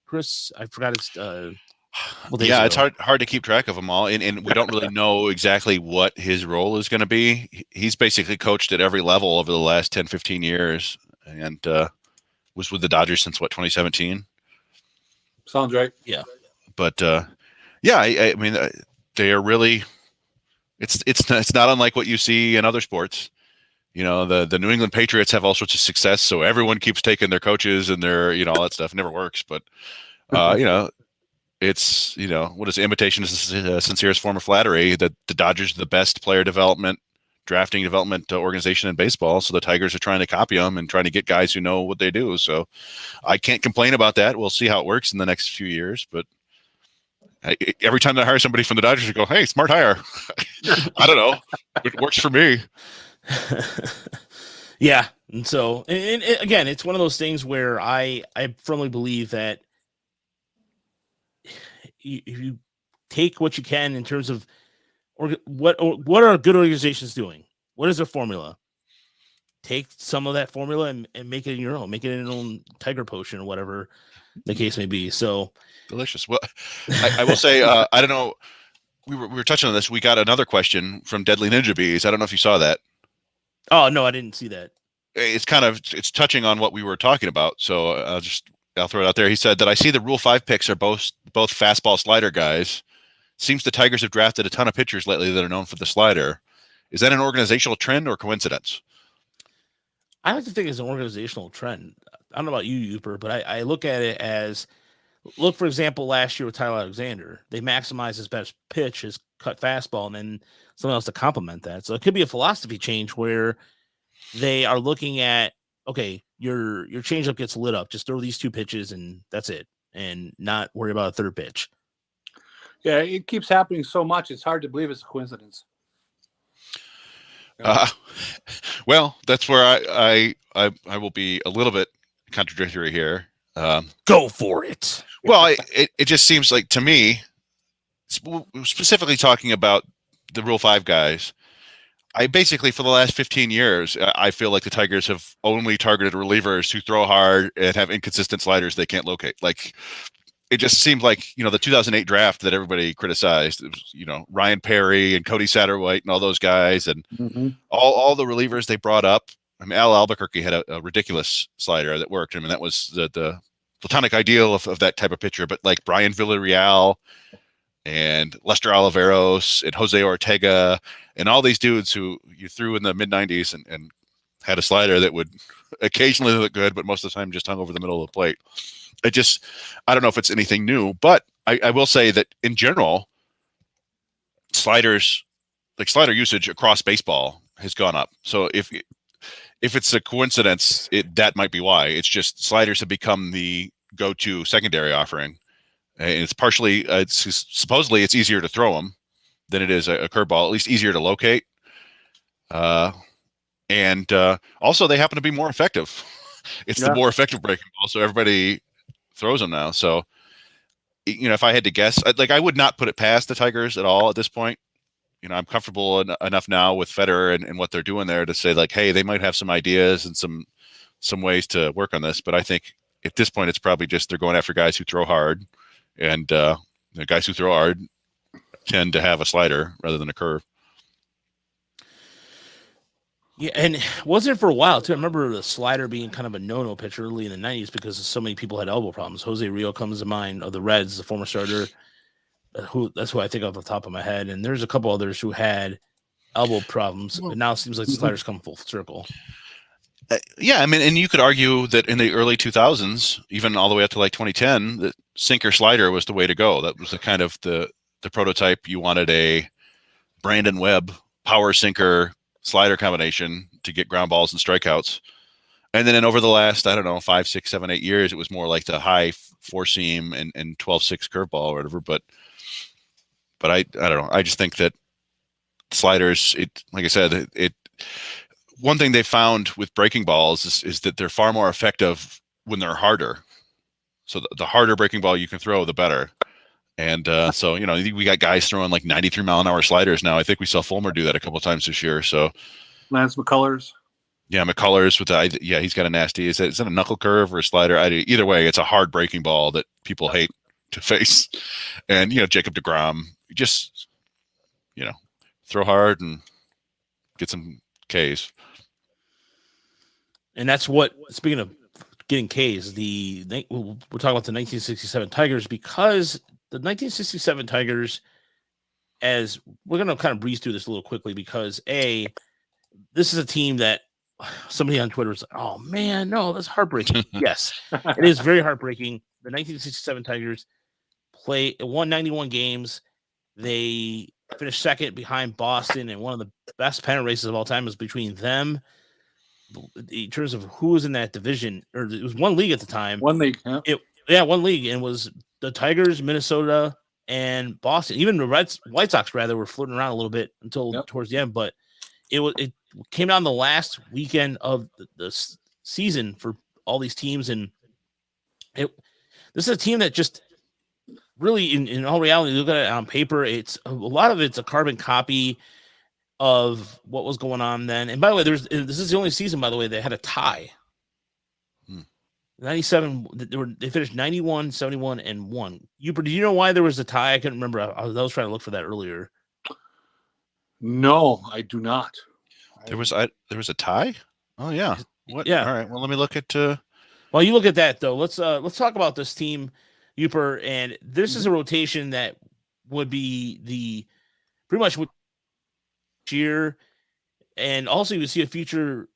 Chris. I forgot his. Yeah, it's hard to keep track of them all, and we don't really know exactly what his role is going to be. He's basically coached at every level over the last 10, 15 years, and was with the Dodgers since 2017. Sounds right. Yeah, but yeah, I mean, they are really. It's not unlike what you see in other sports. You know, the New England Patriots have all sorts of success, so everyone keeps taking their coaches and their all that stuff. It never works, but it's what is imitation is the sincerest form of flattery. That the Dodgers are the best player development, drafting development organization in baseball, so the Tigers are trying to copy them and trying to get guys who know what they do. So I can't complain about that. We'll see how it works in the next few years, but every time I hire somebody from the Dodgers, I go, "Hey, smart hire." I don't know. It works for me. Yeah, and so and again, it's one of those things where I firmly believe that if you take what you can in terms of what are good organizations doing, what is their formula? Take some of that formula and make it in your own, make it in your own Tiger potion or whatever the case may be. So delicious. Well, I will say, I don't know. We were touching on this. We got another question from Deadly Ninja Bees. I don't know if you saw that. Oh no, I didn't see that. It's touching on what we were talking about. So I'll throw it out there. He said that I see the Rule 5 picks are both fastball slider guys. Seems the Tigers have drafted a ton of pitchers lately that are known for the slider. Is that an organizational trend or coincidence? I like to think it's an organizational trend. I don't know about you, Yooper, but I look at it as, look, for example, last year with Tyler Alexander, they maximized his best pitch, his cut fastball, and then someone else to complement that. So it could be a philosophy change where they are looking at, okay, your changeup gets lit up. Just throw these two pitches and that's it, and not worry about a third pitch. Yeah, it keeps happening so much. It's hard to believe it's a coincidence. Well, that's where I will be a little bit contradictory here. Go for it. Well, it just seems like to me, specifically talking about the Rule 5 guys, I basically for the last 15 years, I feel like the Tigers have only targeted relievers who throw hard and have inconsistent sliders they can't locate. Like, it just seemed like, the 2008 draft that everybody criticized, it was, Ryan Perry and Cody Satterwhite and all those guys and all the relievers they brought up. I mean, Al Albuquerque had a ridiculous slider that worked. I mean, that was the platonic ideal of that type of pitcher, but like Brian Villarreal and Lester Oliveros and Jose Ortega and all these dudes who you threw in the mid-90s and had a slider that would occasionally look good, but most of the time just hung over the middle of the plate. I don't know if it's anything new, but I will say that in general, slider usage across baseball has gone up. So if it's a coincidence, that might be why. It's just sliders have become the go-to secondary offering. And it's partially, supposedly it's easier to throw them than it is a curveball, at least easier to locate. And also they happen to be more effective. It's the more effective breaking ball, so everybody throws them now. So, if I had to guess, I would not put it past the Tigers at all at this point. I'm comfortable enough now with Federer and what they're doing there to say, like, hey, they might have some ideas and some ways to work on this. But I think at this point, it's probably just they're going after guys who throw hard, and the guys who throw hard tend to have a slider rather than a curve. Yeah, and wasn't it for a while too? I remember the slider being kind of a no-no pitch early in the 90s because so many people had elbow problems. Jose Rio comes to mind, of the Reds, the former starter. That's who I think off the top of my head. And there's a couple others who had elbow problems, but now it seems like the sliders come full circle. Yeah, I mean, and you could argue that in the early 2000s, even all the way up to like 2010, the sinker slider was the way to go. That was the kind of the prototype. You wanted a Brandon Webb power sinker slider combination to get ground balls and strikeouts. And then over the last, 5, 6, 7, 8 years, it was more like the high four seam and 12-6 curveball or whatever. But I don't know. I just think that sliders, like I said, one thing they found with breaking balls is that they're far more effective when they're harder. So the harder breaking ball you can throw, the better. And so, we got guys throwing like 93-mile-an-hour sliders now. I think we saw Fulmer do that a couple of times this year. So Lance McCullers. Yeah, McCullers with he's got a nasty. Is that a knuckle curve or a slider? Either way, it's a hard breaking ball that people hate to face. And Jacob deGrom, just throw hard and get some Ks. And that's what, speaking of getting Ks, we're talking about the 1967 Tigers, because the 1967 Tigers, as we're going to kind of breeze through this a little quickly, because this is a team that somebody on Twitter was like, oh man, no, that's heartbreaking. Yes, it is very heartbreaking. The 1967 Tigers won 91 games. They finished second behind Boston, and one of the best pennant races of all time was between them. In terms of who was in that division, or it was one league at the time. One league, yeah. One league, and it was the Tigers, Minnesota, and Boston. Even the White Sox were floating around a little bit until towards the end, but it came down the last weekend of the season for all these teams, and this is a team that just really, in all reality, look at it on paper, a lot of it's a carbon copy of what was going on then. And by the way, this is the only season, by the way, they had a tie. 97, they finished 91, 71, and 1. Yooper, do you know why there was a tie? I couldn't remember. I was trying to look for that earlier. No, I do not. There was a tie? Oh yeah. What? Yeah. All right. Well, let me look at. While you look at that, though, let's talk about this team, Yooper, and this is a rotation that would be pretty much year, and also you see a future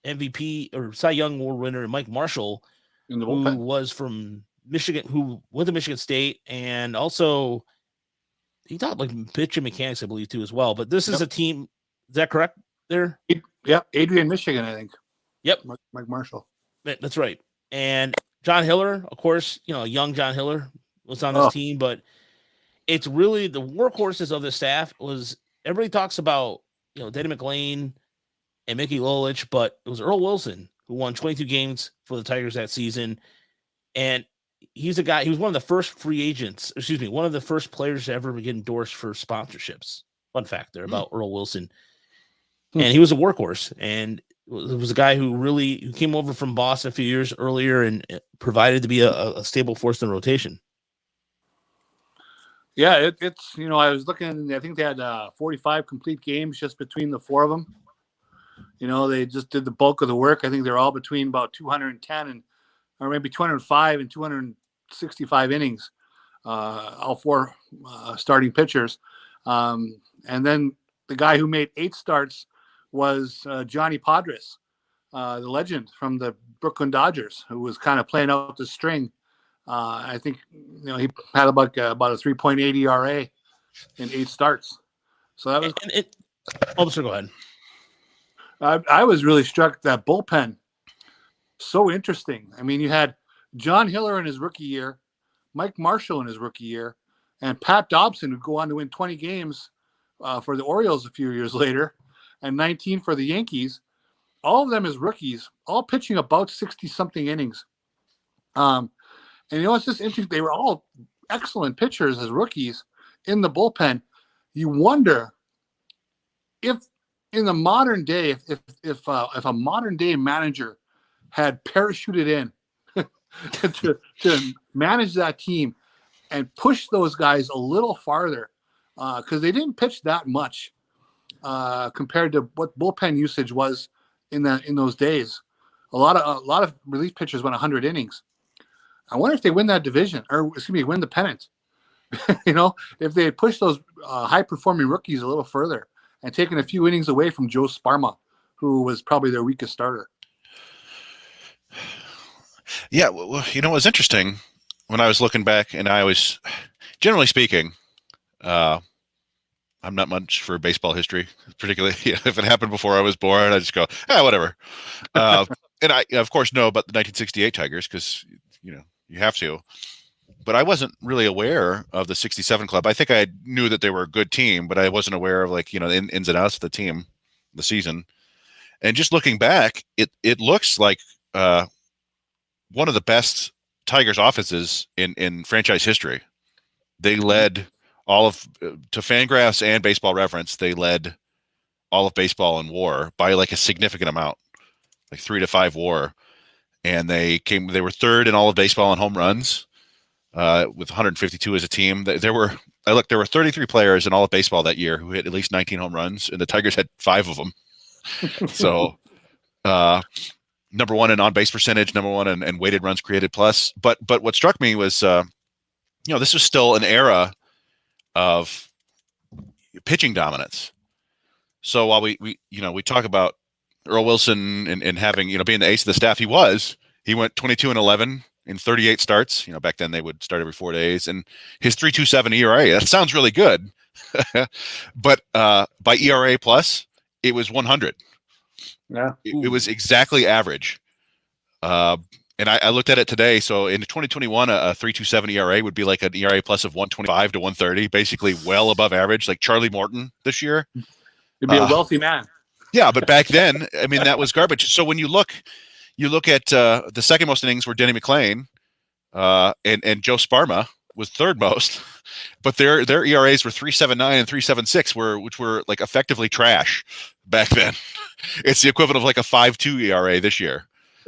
MVP or Cy Young Award winner Mike Marshall, who was from Michigan, who went to Michigan State, and also he taught like pitching mechanics, I believe, too, as well. But this is a team. Is that correct? There. Yep, Adrian, Michigan, I think. Yep, Mike Marshall. That's right. And John Hiller, of course, young John Hiller was on this team, but it's really the workhorses of the staff was. Everybody talks about, Denny Mclean and Mickey Lolich, but it was Earl Wilson who won 22 games for the Tigers that season. And he's a guy, he was one of the first one of the first players to ever get endorsed for sponsorships. Fun fact there about Earl Wilson. And he was a workhorse. And it was a guy who came over from Boston a few years earlier and provided to be a stable force in the rotation. Yeah, it's I was looking. I think they had 45 complete games just between the four of them. They just did the bulk of the work. I think they're all between about 210 or maybe 205 and 265 innings. All four starting pitchers, and then the guy who made 8 starts was Johnny Padres, the legend from the Brooklyn Dodgers, who was kind of playing out the string. I think he had about a 3.8 ERA in 8 starts. So that was. Go ahead. I was really struck that bullpen. So interesting. I mean, you had John Hiller in his rookie year, Mike Marshall in his rookie year, and Pat Dobson, would go on to win 20 games for the Orioles a few years later, and 19 for the Yankees. All of them as rookies, all pitching about 60-something innings. And it's just interesting. They were all excellent pitchers as rookies in the bullpen. You wonder if in the modern day, if a modern day manager had parachuted in to manage that team and push those guys a little farther, because they didn't pitch that much compared to what bullpen usage was in those days. A lot of relief pitchers went 100 innings. I wonder if they win that division, or win the pennant. If they had pushed those high-performing rookies a little further and taken a few innings away from Joe Sparma, who was probably their weakest starter. Yeah, well, it was interesting when I was looking back, and I was, generally speaking, I'm not much for baseball history, particularly if it happened before I was born. I just go, whatever. And I, of course, know about the 1968 Tigers because you have to. but I wasn't really aware of the 67 club. I think I knew that they were a good team, but I wasn't aware of, like, the ins and outs of the team, the season. And just looking back, it looks like one of the best Tigers offenses in franchise history. They led all of, to Fangraphs and Baseball Reference, they led all of baseball in WAR by like a significant amount, like 3 to 5 WAR. And they were third in all of baseball in home runs, with 152 as a team. There were 33 players in all of baseball that year who hit at least 19 home runs, and the Tigers had 5 of them. So, number one in on-base percentage, number one in weighted runs created plus. But what struck me was, this was still an era of pitching dominance. So while we talk about Earl Wilson and having, being the ace of the staff, he went 22-11 in 38 starts. Back then they would start every 4 days, and his 3.27 ERA, that sounds really good. But by ERA plus, it was 100. Yeah. It was exactly average. And I looked at it today. So in 2021, a 3.27 ERA would be like an ERA plus of 125 to 130, basically well above average, like Charlie Morton this year. You'd be a wealthy man. Yeah, but back then, I mean, that was garbage. So when you look at the second most innings were Denny Mclean, and Joe Sparma was third most, but their ERAs were 3.79 and 3.76, which were like effectively trash back then. It's the equivalent of like a 5.2 ERA this year.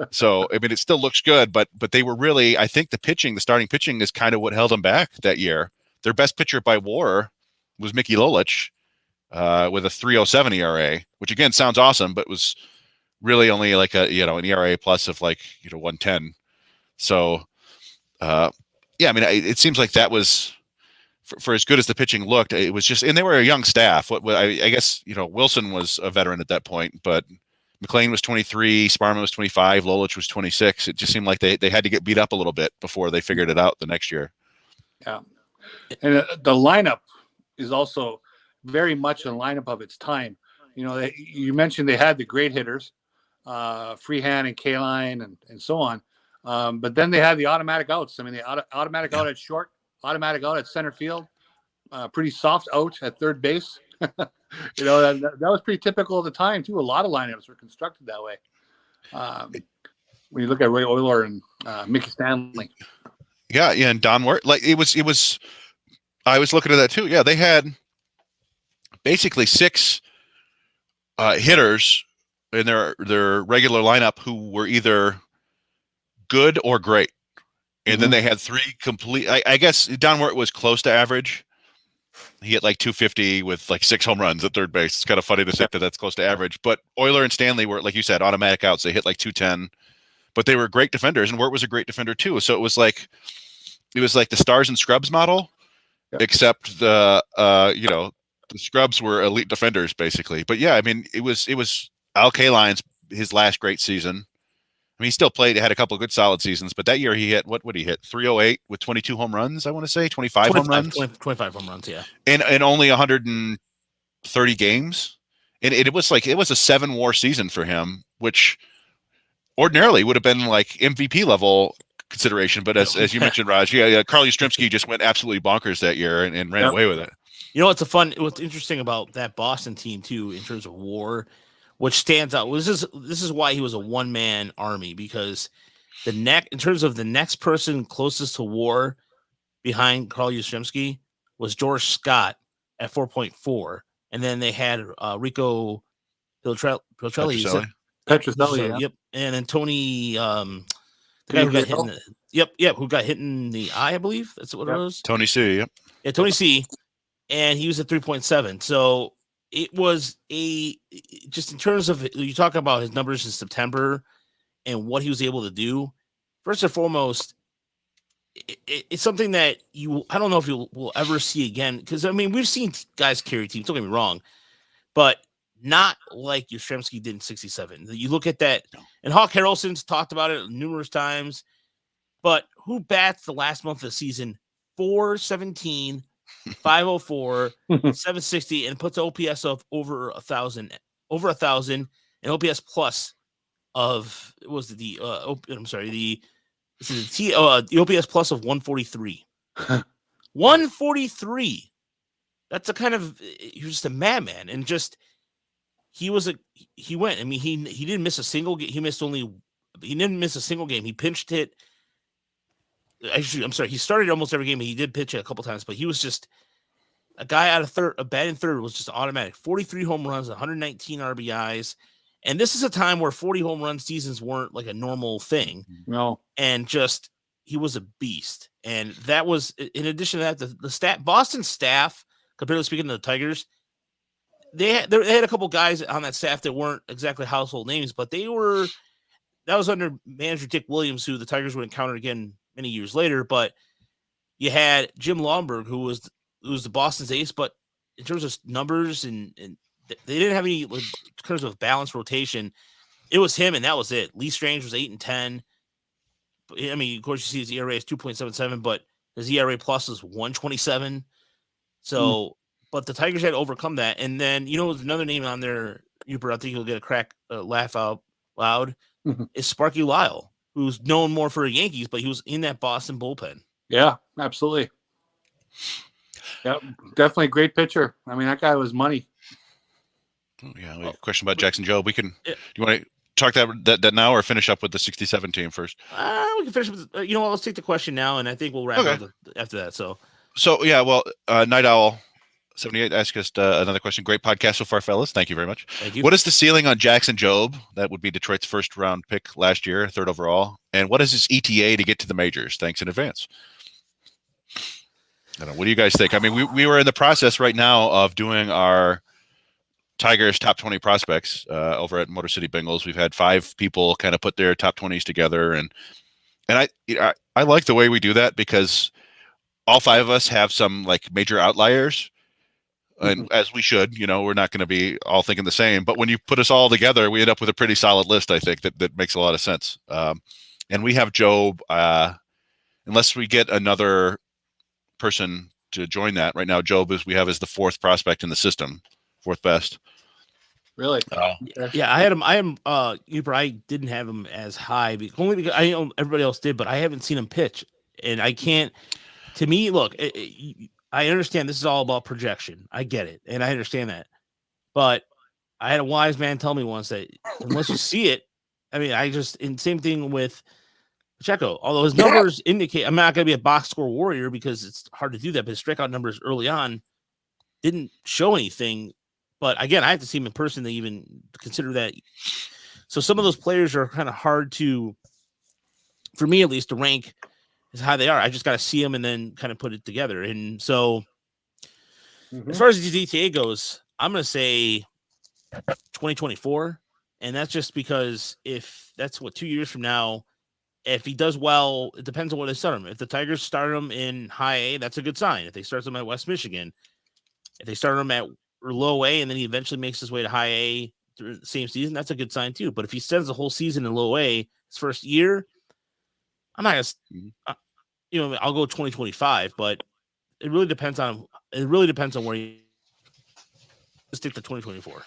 So I mean, it still looks good, but they were really, I think the starting pitching is kind of what held them back that year. Their best pitcher by WAR was Mickey Lolich, with a 3.07 ERA, which again sounds awesome, but was really only like an ERA plus of like 110. So yeah, I mean, it seems like that was for as good as the pitching looked. It was just, and they were a young staff. I guess Wilson was a veteran at that point, but McLean was 23, Sparman was 25, Lolich was 26. It just seemed like they had to get beat up a little bit before they figured it out the next year. Yeah, and the lineup is also very much a lineup of its time. You mentioned they had the great hitters, Freehand and Kaline and so on. But then they had the automatic outs. I mean, the automatic out at short, automatic out at center field, pretty soft out at third base. That was pretty typical of the time too. A lot of lineups were constructed that way. When you look at Ray Euler and Mickey Stanley. Yeah, and Don Wart, like it was. I was looking at that too. Yeah, they had basically 6 hitters in their regular lineup who were either good or great, and then they had 3 complete. I guess Don Wart was close to average. He hit like 250 with like 6 home runs at third base. It's kind of funny to say that that's close to average. But Euler and Stanley were, like you said, automatic outs. They hit like 210, but they were great defenders, and Wart was a great defender too. So it was like the Stars and Scrubs model, except the Scrubs were elite defenders basically. But yeah, I mean, it was Al Kaline's his last great season. I mean, he still had a couple of good solid seasons, but that year he hit, what would he hit? 308 with 22 home runs, I want to say, 25 home runs. 25 home runs, yeah. And only 130 games. And it was a 7 WAR season for him, which ordinarily would have been like MVP level consideration. But as you mentioned, Raj, Carl Yastrzemski just went absolutely bonkers that year and ran away with it. What's interesting about that Boston team too, in terms of WAR, which stands out. This is why he was a one-man army, because in terms of the next person closest to WAR behind Carl Yastrzemski was George Scott at 4.4, and then they had Rico Petrocelli. Petrocelli, Yep, and then Tony, the guy who got hit who got hit in the eye, I believe that's what it was. Tony C. Yep. Yeah, Tony C. And he was at 3.7. So it was just in terms of, you talk about his numbers in September and what he was able to do. First and foremost, it's something that I don't know if you will ever see again. Because I mean, we've seen guys carry teams. Don't get me wrong, but not like Yastrzemski did in 67. You look at that, and Hawk Harrelson's talked about it numerous times. But who bats the last month of the season 417, 504, 760, and puts OPS of over 1,000, and OPS plus of the This is the OPS plus of 143. 143. That's a kind of, he was just a madman, and just he went. I mean, he didn't miss a single game. He didn't miss a single game. He pinched hit. Actually, I'm sorry. He started almost every game. He did pitch it a couple times, but he was just a guy out of third. A bat in third was just automatic. 43 home runs, 119 RBIs, and this is a time where 40 home run seasons weren't like a normal thing. No, and just he was a beast. And that was, in addition to that, the Boston staff, comparatively speaking to the Tigers, they had a couple guys on that staff that weren't exactly household names, but that was under manager Dick Williams, who the Tigers would encounter again many years later. But you had Jim Lomberg, who was the Boston's ace, but in terms of numbers and they didn't have any in terms of balanced rotation. It was him, and that was it. Lee Strange was 8-10. I mean, of course, you see his ERA is 2.77, but his ERA plus is 127. So, but the Tigers had to overcome that. And then, another name on there, Yooper, I think you'll get a laugh out loud, is Sparky Lyle, who's known more for the Yankees, but he was in that Boston bullpen. Yeah, absolutely. Yep, definitely a great pitcher. I mean, that guy was money. Oh, yeah, we have a question about Jackson Jobe. Do you want to talk that now, or finish up with the 67 team first? We can finish with, let's take the question now, and I think we'll wrap up after that. So yeah, well, Night Owl 78 asked us another question. Great podcast so far, fellas. Thank you very much. Thank you. What is the ceiling on Jackson Jobe? That would be Detroit's first round pick last year, 3rd overall. And what is his ETA to get to the majors? Thanks in advance. I don't know. What do you guys think? I mean, we were in the process right now of doing our Tigers top 20 prospects over at Motor City Bengals. We've had 5 people kind of put their top 20s together, and I like the way we do that, because all 5 of us have some like major outliers, and as we should, we're not going to be all thinking the same. But when you put us all together, we end up with a pretty solid list. I think that makes a lot of sense. And we have Jobe, unless we get another person to join that. Right now, Jobe we have as the 4th prospect in the system, 4th best. Really? Yeah, I had him. Yooper, I didn't have him as high, only because I know everybody else did, but I haven't seen him pitch, and I can't. To me, look, I understand this is all about projection. I get it, and I understand that, but I had a wise man tell me once that unless you see it, I mean, and same thing with Pacheco. Although his numbers indicate, I'm not going to be a box score warrior because it's hard to do that, but his strikeout numbers early on didn't show anything. But again, I have to see him in person to even consider that. So some of those players are kind of hard for me at least, to rank as how they are. I just got to see them and then kind of put it together. And so as far as the DTA goes, I'm going to say 2024. And that's just because if that's 2 years from now, if he does well, it depends on what they start him. If the Tigers start him in high A, that's a good sign. If they start him at West Michigan, if they start him at low A and then he eventually makes his way to high A through the same season, that's a good sign too. But if he spends the whole season in low A his first year, I'm not gonna, I'll go 2025, but it really depends on where he stick to 2024.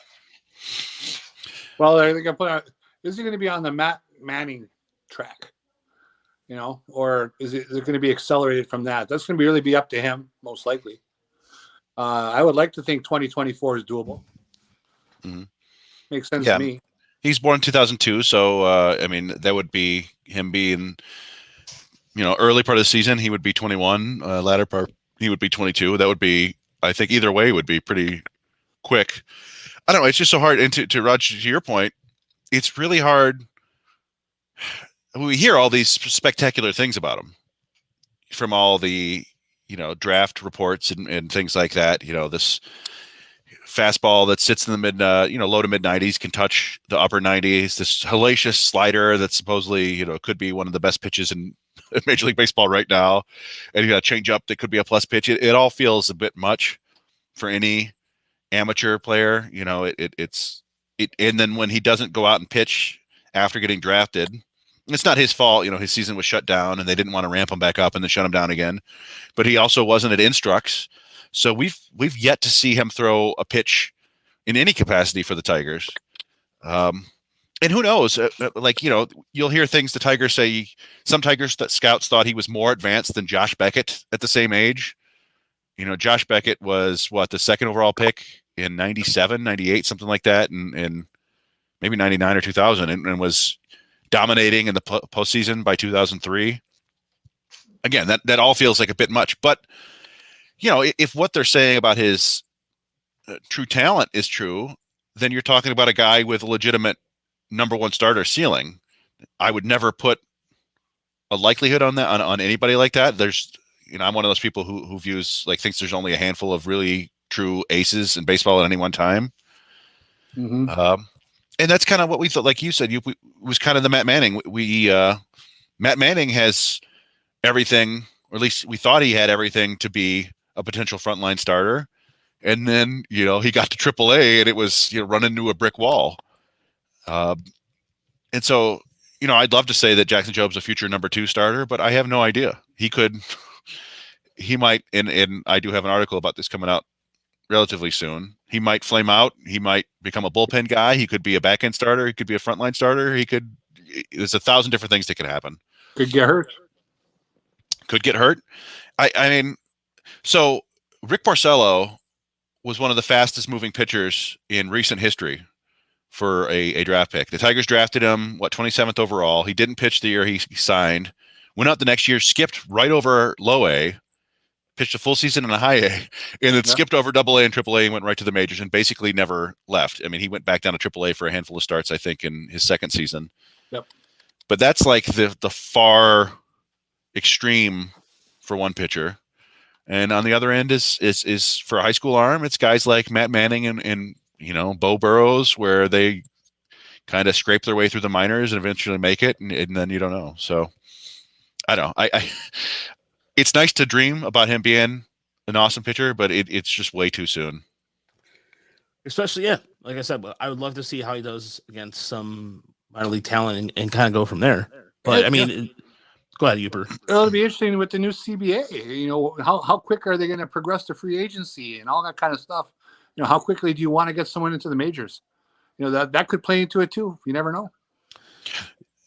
Well, they're going to put out, is he going to be on the Matt Manning track? Or is it going to be accelerated from that? That's going to really be up to him, most likely. I would like to think 2024 is doable. Makes sense to me. He's born in 2002, so I mean, that would be him being, early part of the season, he would be 21. Latter part, he would be 22. That would be, I think, either way would be pretty quick. I don't know. It's just so hard. And to Roger, to your point, it's really hard. We hear all these spectacular things about him from all the draft reports and things like that. This fastball that sits in the mid, low to mid 90s, can touch the upper 90s. This hellacious slider that supposedly, could be one of the best pitches in Major League Baseball right now. And you got a change up that could be a plus pitch. It all feels a bit much for any amateur player. And then when he doesn't go out and pitch after getting drafted, it's not his fault. His season was shut down and they didn't want to ramp him back up and then shut him down again. But he also wasn't at Instructs. So we've yet to see him throw a pitch in any capacity for the Tigers. And who knows? Like, you'll hear things the Tigers say. Some Tigers scouts thought he was more advanced than Josh Beckett at the same age. Josh Beckett was the second overall pick in 97, 98, something like that, and maybe 99 or 2000, and was dominating in the postseason by 2003. Again, that all feels like a bit much, but if what they're saying about his true talent is true, then you're talking about a guy with a legitimate number one starter ceiling. I would never put a likelihood on that on anybody like that. There's, I'm one of those people who views thinks there's only a handful of really true aces in baseball at any one time. Mm-hmm. And that's kind of what we thought. Like you said, was kind of the Matt Manning. Matt Manning has everything, or at least we thought he had everything to be a potential frontline starter. And then, he got to AAA and it was, run into a brick wall. And so, I'd love to say that Jackson Job's a future number 2 starter, but I have no idea. He might, and I do have an article about this coming out relatively soon. He might flame out. He might become a bullpen guy. He could be a back end starter. He could be a frontline starter. There's 1,000 different things that could happen. Could get hurt. I mean, so Rick Porcello was one of the fastest moving pitchers in recent history for a draft pick. The Tigers drafted him, 27th overall. He didn't pitch the year he signed. Went out the next year, skipped right over low A, pitched a full season in a high A, and then skipped over double A and triple A and went right to the majors and basically never left. I mean, he went back down to triple A for a handful of starts, I think, in his second season. Yep. But that's like the far extreme for one pitcher. And on the other end is for a high school arm, it's guys like Matt Manning and Bo Burrows, where they kind of scrape their way through the minors and eventually make it, and then you don't know. So I don't know. I it's nice to dream about him being an awesome pitcher, but it's just way too soon. Especially, like I said, I would love to see how he does against some minor league talent and kind of go from there. But I mean, go ahead, Yooper. It'll be interesting with the new CBA. How quick are they going to progress to free agency and all that kind of stuff? How quickly do you want to get someone into the majors? That could play into it too. You never know.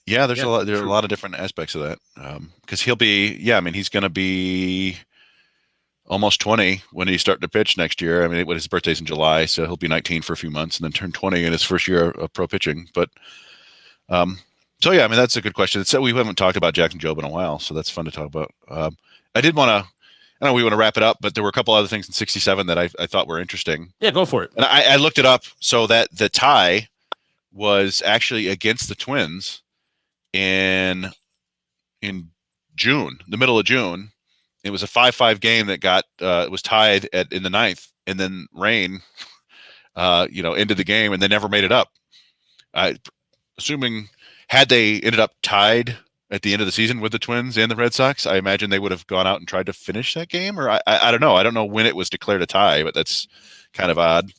Yeah, there's a lot of different aspects of that. Because he'll be, he's going to be almost 20 when he's starting to pitch next year. I mean, his birthday's in July, so he'll be 19 for a few months and then turn 20 in his first year of pro pitching. But so yeah, I mean, that's a good question. So we haven't talked about Jackson Jobe in a while, so that's fun to talk about. I did want to. I know we want to wrap it up, but there were a couple other things in 67 that I thought were interesting. Yeah, go for it. And I looked it up, so that the tie was actually against the Twins in June, the middle of June. It was a 5-5 game that got it was tied in the ninth, and then rain, ended the game, and they never made it up. Assuming had they ended up tied at the end of the season with the Twins and the Red Sox, I imagine they would have gone out and tried to finish that game. Or I don't know. I don't know when it was declared a tie, but that's kind of odd.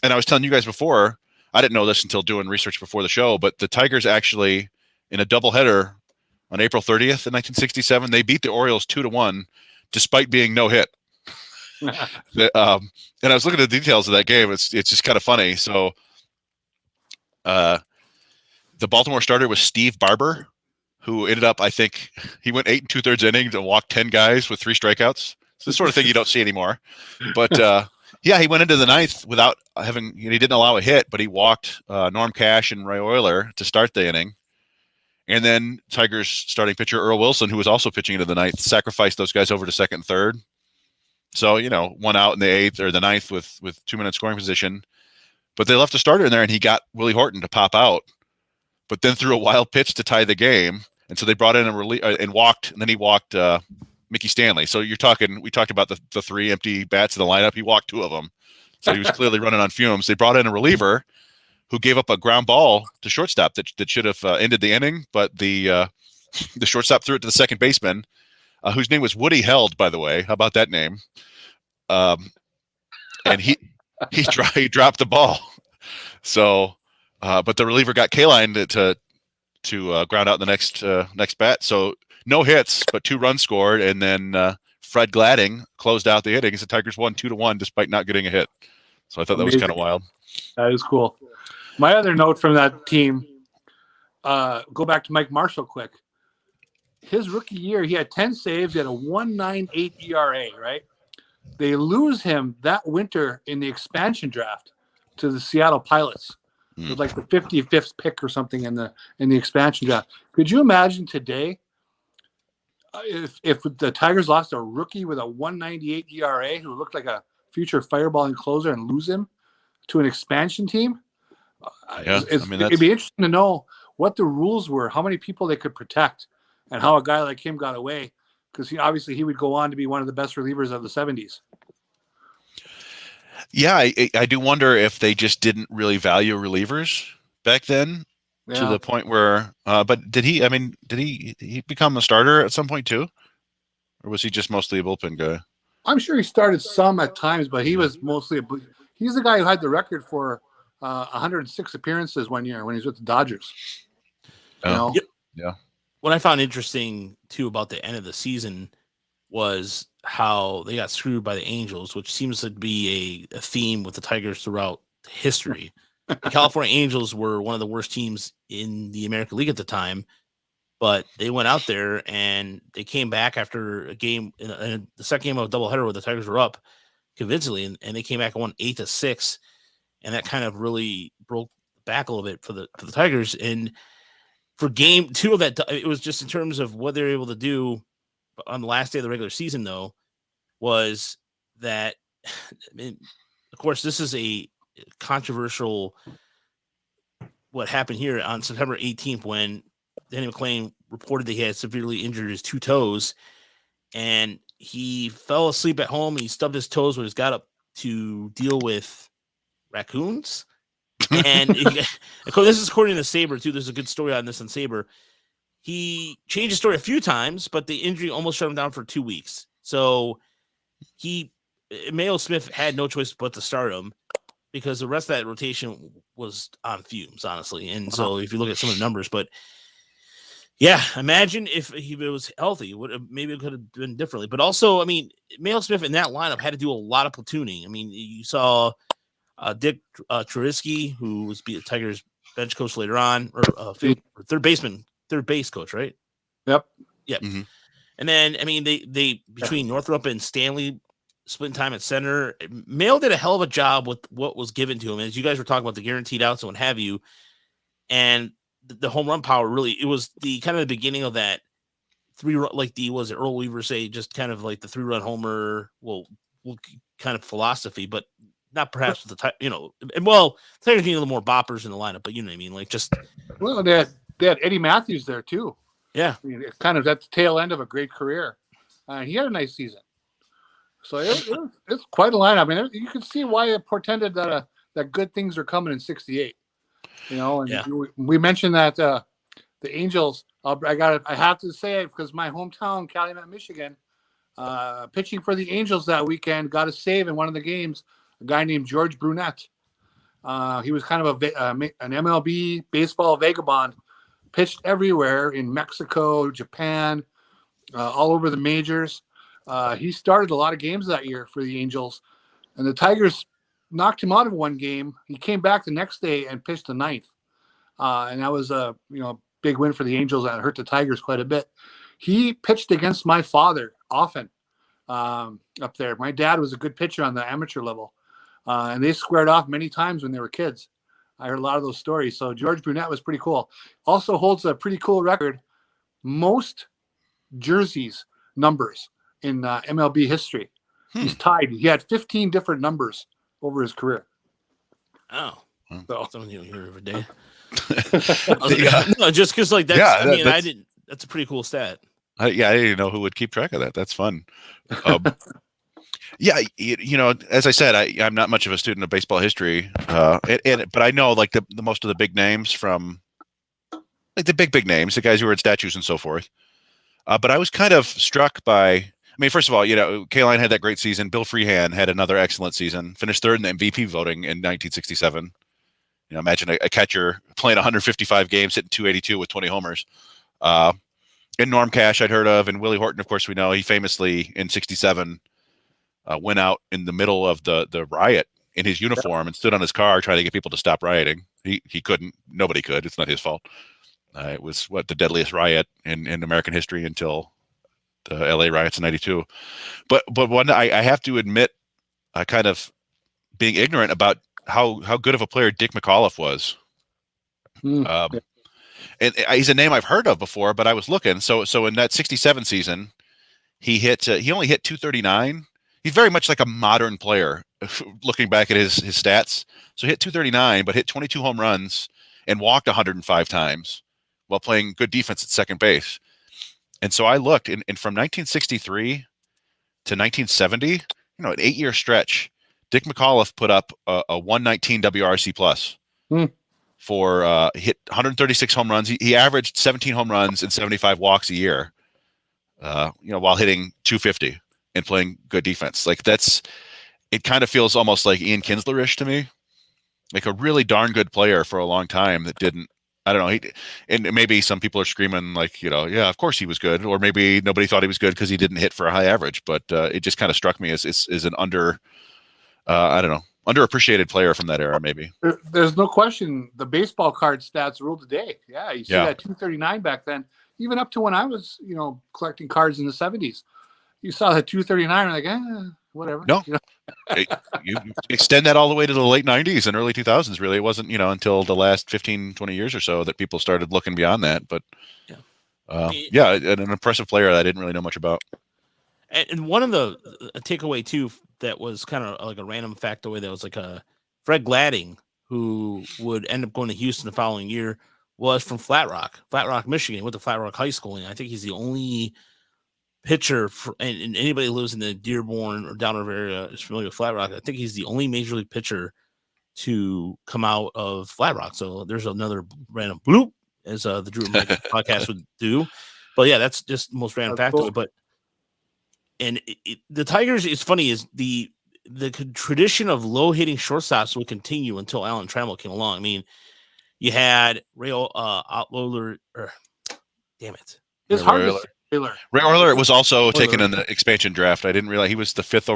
And I was telling you guys before, I didn't know this until doing research before the show, but the Tigers actually, in a doubleheader on April 30th in 1967, they beat the Orioles 2-1, despite being no hit. And I was looking at the details of that game. It's just kind of funny. So the Baltimore starter was Steve Barber, who ended up, I think, he went 8 2/3 innings and walked 10 guys with 3 strikeouts. It's the sort of thing you don't see anymore. But he went into the ninth without having, he didn't allow a hit, but he walked Norm Cash and Ray Euler to start the inning. And then Tigers starting pitcher Earl Wilson, who was also pitching into the ninth, sacrificed those guys over to second and third. So, 1 out in the eighth or the ninth with 2-minute scoring position. But they left a starter in there, and he got Willie Horton to pop out, but then threw a wild pitch to tie the game. And so they brought in and walked, and then he walked Mickey Stanley. So we talked about the 3 empty bats in the lineup. He walked 2 of them. So he was clearly running on fumes. They brought in a reliever who gave up a ground ball to shortstop that should have ended the inning, but the shortstop threw it to the second baseman, whose name was Woody Held, by the way. How about that name? And he dropped the ball. So, but the reliever got K-line to ground out the next bat. So no hits, but 2 runs scored, and then Fred Gladding closed out the innings. The Tigers won 2-1 despite not getting a hit. So I thought that was kind of wild. That is cool. My other note from that team go back to Mike Marshall quick. His rookie year, he had 10 saves. He had a 1.98 ERA, right? They lose him that winter in the expansion draft to the Seattle Pilots. It was like the 55th pick or something in the expansion draft. Could you imagine today if the Tigers lost a rookie with a 1.98 ERA who looked like a future fireballing closer and lose him to an expansion team? Yeah, it'd be interesting to know what the rules were, how many people they could protect, and how a guy like him got away, because he would go on to be one of the best relievers of the 70s. Yeah, I do wonder if they just didn't really value relievers back then to the point where. But did he become a starter at some point too, or was he just mostly a bullpen guy? I'm sure he started some at times, but he was mostly he's the guy who had the record for 106 appearances one year when he was with the Dodgers. Yeah. Yeah. What I found interesting too about the end of the season was how they got screwed by the Angels, which seems to be a theme with the Tigers throughout history. The California Angels were one of the worst teams in the American League at the time, but they went out there and they came back after a game in the second game of a doubleheader where the Tigers were up convincingly, and they came back and won 8-6, and that kind of really broke back a little bit for the Tigers. And for game 2 of that, it was just in terms of what they were able to do on the last day of the regular season, though, was that, of course, this is a controversial what happened here on September 18th when Danny Mclean reported that he had severely injured his 2 toes, and he fell asleep at home and he stubbed his toes when he got up to deal with raccoons. And this is according to Saber too. There's a good story on this on Saber. He changed his story a few times, but the injury almost shut him down for 2 weeks. So Mclean Smith had no choice but to start him because the rest of that rotation was on fumes, honestly. And so if you look at some of the numbers, but yeah, imagine if he was healthy, maybe it could have been differently. But also, Mclean Smith in that lineup had to do a lot of platooning. You saw Dick Trubisky, who was the Tigers bench coach later on, or third base coach, right? Yep. Mm-hmm. And then, they between Northrup and Stanley splitting time at center, Mclean did a hell of a job with what was given to him. As you guys were talking about the guaranteed outs and what have you, and the home run power, really, it was the kind of the beginning of that 3-run, like was it Earl Weaver say, just kind of like the 3-run homer, kind of philosophy, but not perhaps with the Tigers need a little more boppers in the lineup, but you know what I mean, like just. Well, they had Eddie Matthews there too. Yeah, it's kind of at the tail end of a great career. He had a nice season, so it's quite a lineup. You can see why it portended that good things are coming in '68. We mentioned that the Angels. I have to say it because my hometown, Calumet, Michigan, pitching for the Angels that weekend got a save in one of the games. A guy named George Brunette. He was kind of an MLB baseball vagabond, pitched everywhere in Mexico, Japan, all over the majors. He started a lot of games that year for the Angels, and the Tigers knocked him out of one game. He came back the next day and pitched the 9th, and that was a big win for the Angels, and it hurt the Tigers quite a bit. He pitched against my father often up there. My dad was a good pitcher on the amateur level. And they squared off many times when they were kids. I heard a lot of those stories. So George Brunette was pretty cool. Also holds a pretty cool record. Most jerseys numbers in MLB history. He's tied. He had 15 different numbers over his career. Oh. So. Something you don't hear every day. No, just because like that's, that's a pretty cool stat. I didn't know who would keep track of that. That's fun. Yeah, as I said, I'm not much of a student of baseball history, but I know like the most of the big names from like the big names, the guys who were at statues and so forth. But I was kind of struck by, first of all, Kaline had that great season. Bill Freehan had another excellent season, finished 3rd in the MVP voting in 1967. Imagine a catcher playing 155 games, hitting 282 with 20 homers. And Norm Cash I'd heard of, and Willie Horton, of course, we know. He famously in 67 went out in the middle of the riot in his uniform and stood on his car trying to get people to stop rioting. He couldn't. Nobody could. It's not his fault. It was the deadliest riot in American history until the LA riots in '92. But one, I have to admit, kind of being ignorant about how good of a player Dick Mcauliffe was. Mm. And he's a name I've heard of before, but I was looking. So in that '67 season, he only hit 239. He's very much like a modern player, looking back at his stats. So he hit 239, but hit 22 home runs and walked 105 times while playing good defense at second base. And so I looked, and from 1963 to 1970, an 8-year stretch, Dick Mcauliffe put up a 119 WRC plus for hit 136 home runs. He averaged 17 home runs and 75 walks a year, while hitting 250 and playing good defense. Like it kind of feels almost like Ian Kinsler-ish to me, like a really darn good player for a long time that didn't. I don't know. And maybe some people are screaming like, yeah, of course he was good, or maybe nobody thought he was good because he didn't hit for a high average. But it just kind of struck me as an underappreciated player from that era. Maybe There's no question the baseball card stats rule today. Yeah, you see that 239 back then, even up to when I was collecting cards in the 70s. You saw that 239, like whatever. No. You extend that all the way to the late 90s and early 2000s. Really, it wasn't until the last 15, 20 years or so that people started looking beyond that. But an impressive player that I didn't really know much about. And one of the takeaway too that was kind of like a random factoid that was like a Fred Gladding, who would end up going to Houston the following year, was from Flat Rock, Michigan. Went to Flat Rock High School, and I think he's the only pitcher and anybody who lives in the Dearborn or Downriver area is familiar with Flat Rock. I think he's the only major league pitcher to come out of Flat Rock. So there's another random bloop, as the Drew and Mike podcast would do. But yeah, that's just the most random factoid. Cool. But the Tigers, it's funny, is the tradition of low hitting shortstops will continue until Alan Trammell came along. I mean, you had Ray Outloader, damn it, it's hard to say. Ray Orler was also taken in the expansion draft. I didn't realize he was the fifth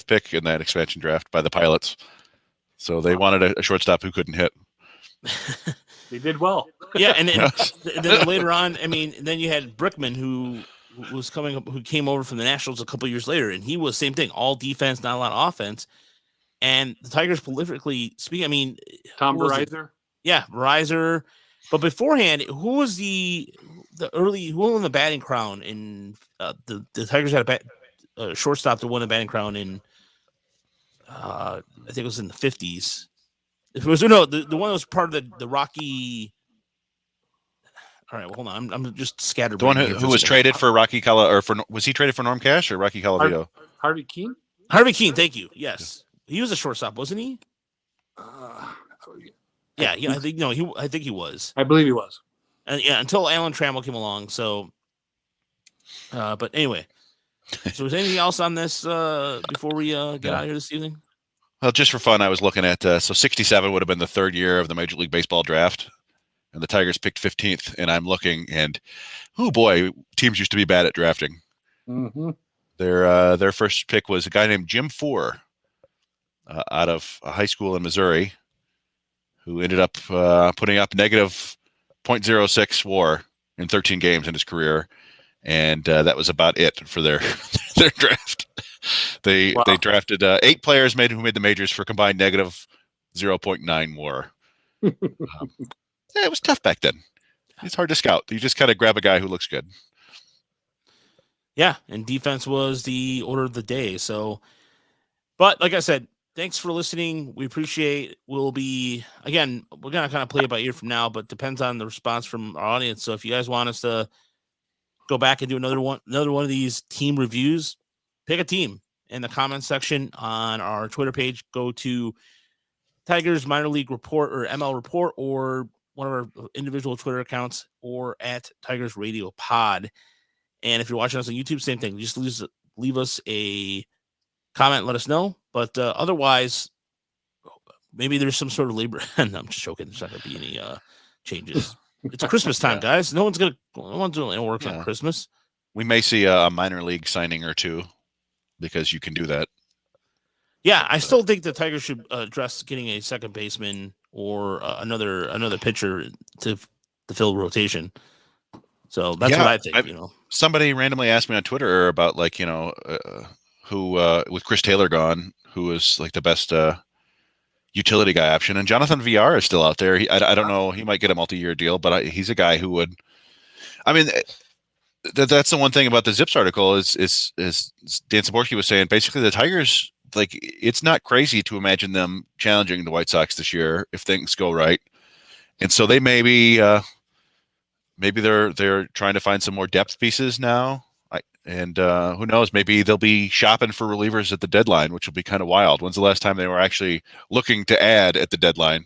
pick in that expansion draft by the Pilots. So they wanted a shortstop who couldn't hit. They did well. Yeah, and then later on, I mean, then you had Brickman who came over from the Nationals a couple years later, and he was same thing, all defense, not a lot of offense. And the Tigers, prolifically speaking, I mean, Tom Verizor. Yeah, Verizor. But beforehand, who was who won the batting crown in the Tigers had a shortstop that won the batting crown in I think it was in the 50s. It was the one that was part of the Rocky. All right, well, hold on. I'm just scattered. The one who was traded for Rocky was he traded for Norm Cash or Rocky Colavito? Harvey Keene. Harvey Keene, thank you. Yes, he was a shortstop, wasn't he? Yeah, I think he was. I believe he was. And until Alan Trammell came along. So, but anyway, so is anything else on this before we get out of here this evening? Well, just for fun, I was looking at so 67 would have been the third year of the Major League Baseball draft, and the Tigers picked 15th. And I'm looking, and oh boy, teams used to be bad at drafting. Mm-hmm. Their first pick was a guy named Jim Four, out of a high school in Missouri, who ended up putting up negative .06 WAR in 13 games in his career, and that was about it for their draft. They drafted 8 players who made the majors for combined negative 0.9 WAR. It was tough back then. It's hard to scout. You just kind of grab a guy who looks good. Yeah, and defense was the order of the day. So, but like I said, thanks for listening. We appreciate. We're gonna kind of play it by ear from now, but depends on the response from our audience. So if you guys want us to go back and do another one of these team reviews, pick a team in the comments section on our Twitter page. Go to Tigers Minor League Report or ML Report, or one of our individual Twitter accounts, or at Tigers Radio Pod. And if you're watching us on YouTube, same thing. Just leave us a comment, let us know. But otherwise, maybe there's some sort of labor. No, I'm just joking. There's not going to be any changes. It's Christmas time, guys. No one's doing any work on Christmas. We may see a minor league signing or two, because you can do that. Yeah, I still think the Tigers should address getting a second baseman or another pitcher to to fill rotation. So that's what I think. Somebody randomly asked me on Twitter about who with Chris Taylor gone, who was like the best utility guy option, and Jonathan VR is still out there. I don't know. He might get a multi-year deal, but he's a guy who would. I mean, that's the one thing about the Zips article is Dan Saborski was saying. Basically, the Tigers, like, it's not crazy to imagine them challenging the White Sox this year if things go right, and so they maybe they're trying to find some more depth pieces now. And who knows? Maybe they'll be shopping for relievers at the deadline, which will be kind of wild. When's the last time they were actually looking to add at the deadline?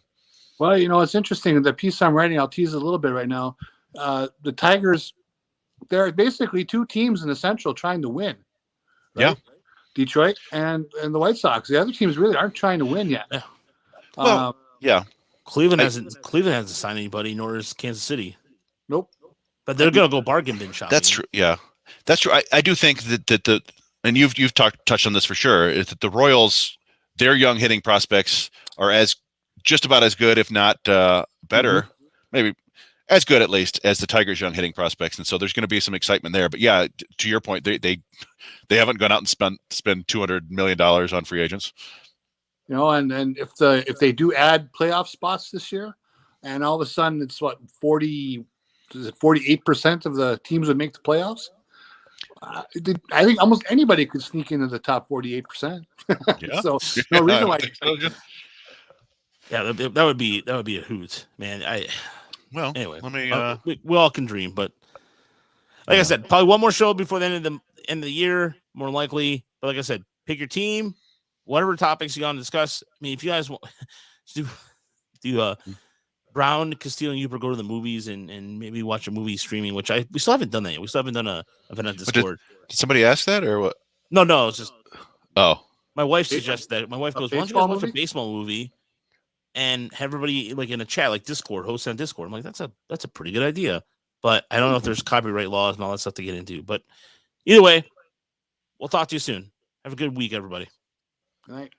Well, it's interesting. The piece I'm writing, I'll tease a little bit right now. The Tigers, there are basically two teams in the Central trying to win. Right? Yeah. Detroit and the White Sox. The other teams really aren't trying to win yet. Yeah. Well, yeah. Cleveland hasn't signed anybody, nor is Kansas City. Nope. But they're going to go bargain bin shopping. That's true. Yeah. That's true. I do think that and you've touched on this for sure, is that the Royals, their young hitting prospects are just about as good, if not better, maybe as good at least as the Tigers' young hitting prospects, and so there's going to be some excitement there. But yeah, to your point, they haven't gone out and spend $200 million on free agents. And if they do add playoff spots this year, and all of a sudden it's 48% of the teams would make the playoffs. I think almost anybody could sneak into the top 48%. Yeah. So no reason why. Yeah, that would be a hoot, man. Anyway, let me. We all can dream, but like I said, probably one more show before the end of the year, more than likely. But like I said, pick your team, whatever topics you want to discuss. I mean, if you guys want do Brown, Castillo, and Yooper go to the movies and maybe watch a movie streaming, which we still haven't done that yet. We still haven't done a event on Discord. Did somebody ask that or what? No, it's just my wife Baseball? suggested that. My wife goes, A "Why don't you guys baseball watch a movie? baseball movie and have everybody like in a chat, like Discord, host on Discord?" I'm like, that's a pretty good idea, but I don't know if there's copyright laws and all that stuff to get into. But either way, we'll talk to you soon. Have a good week, everybody. Good night.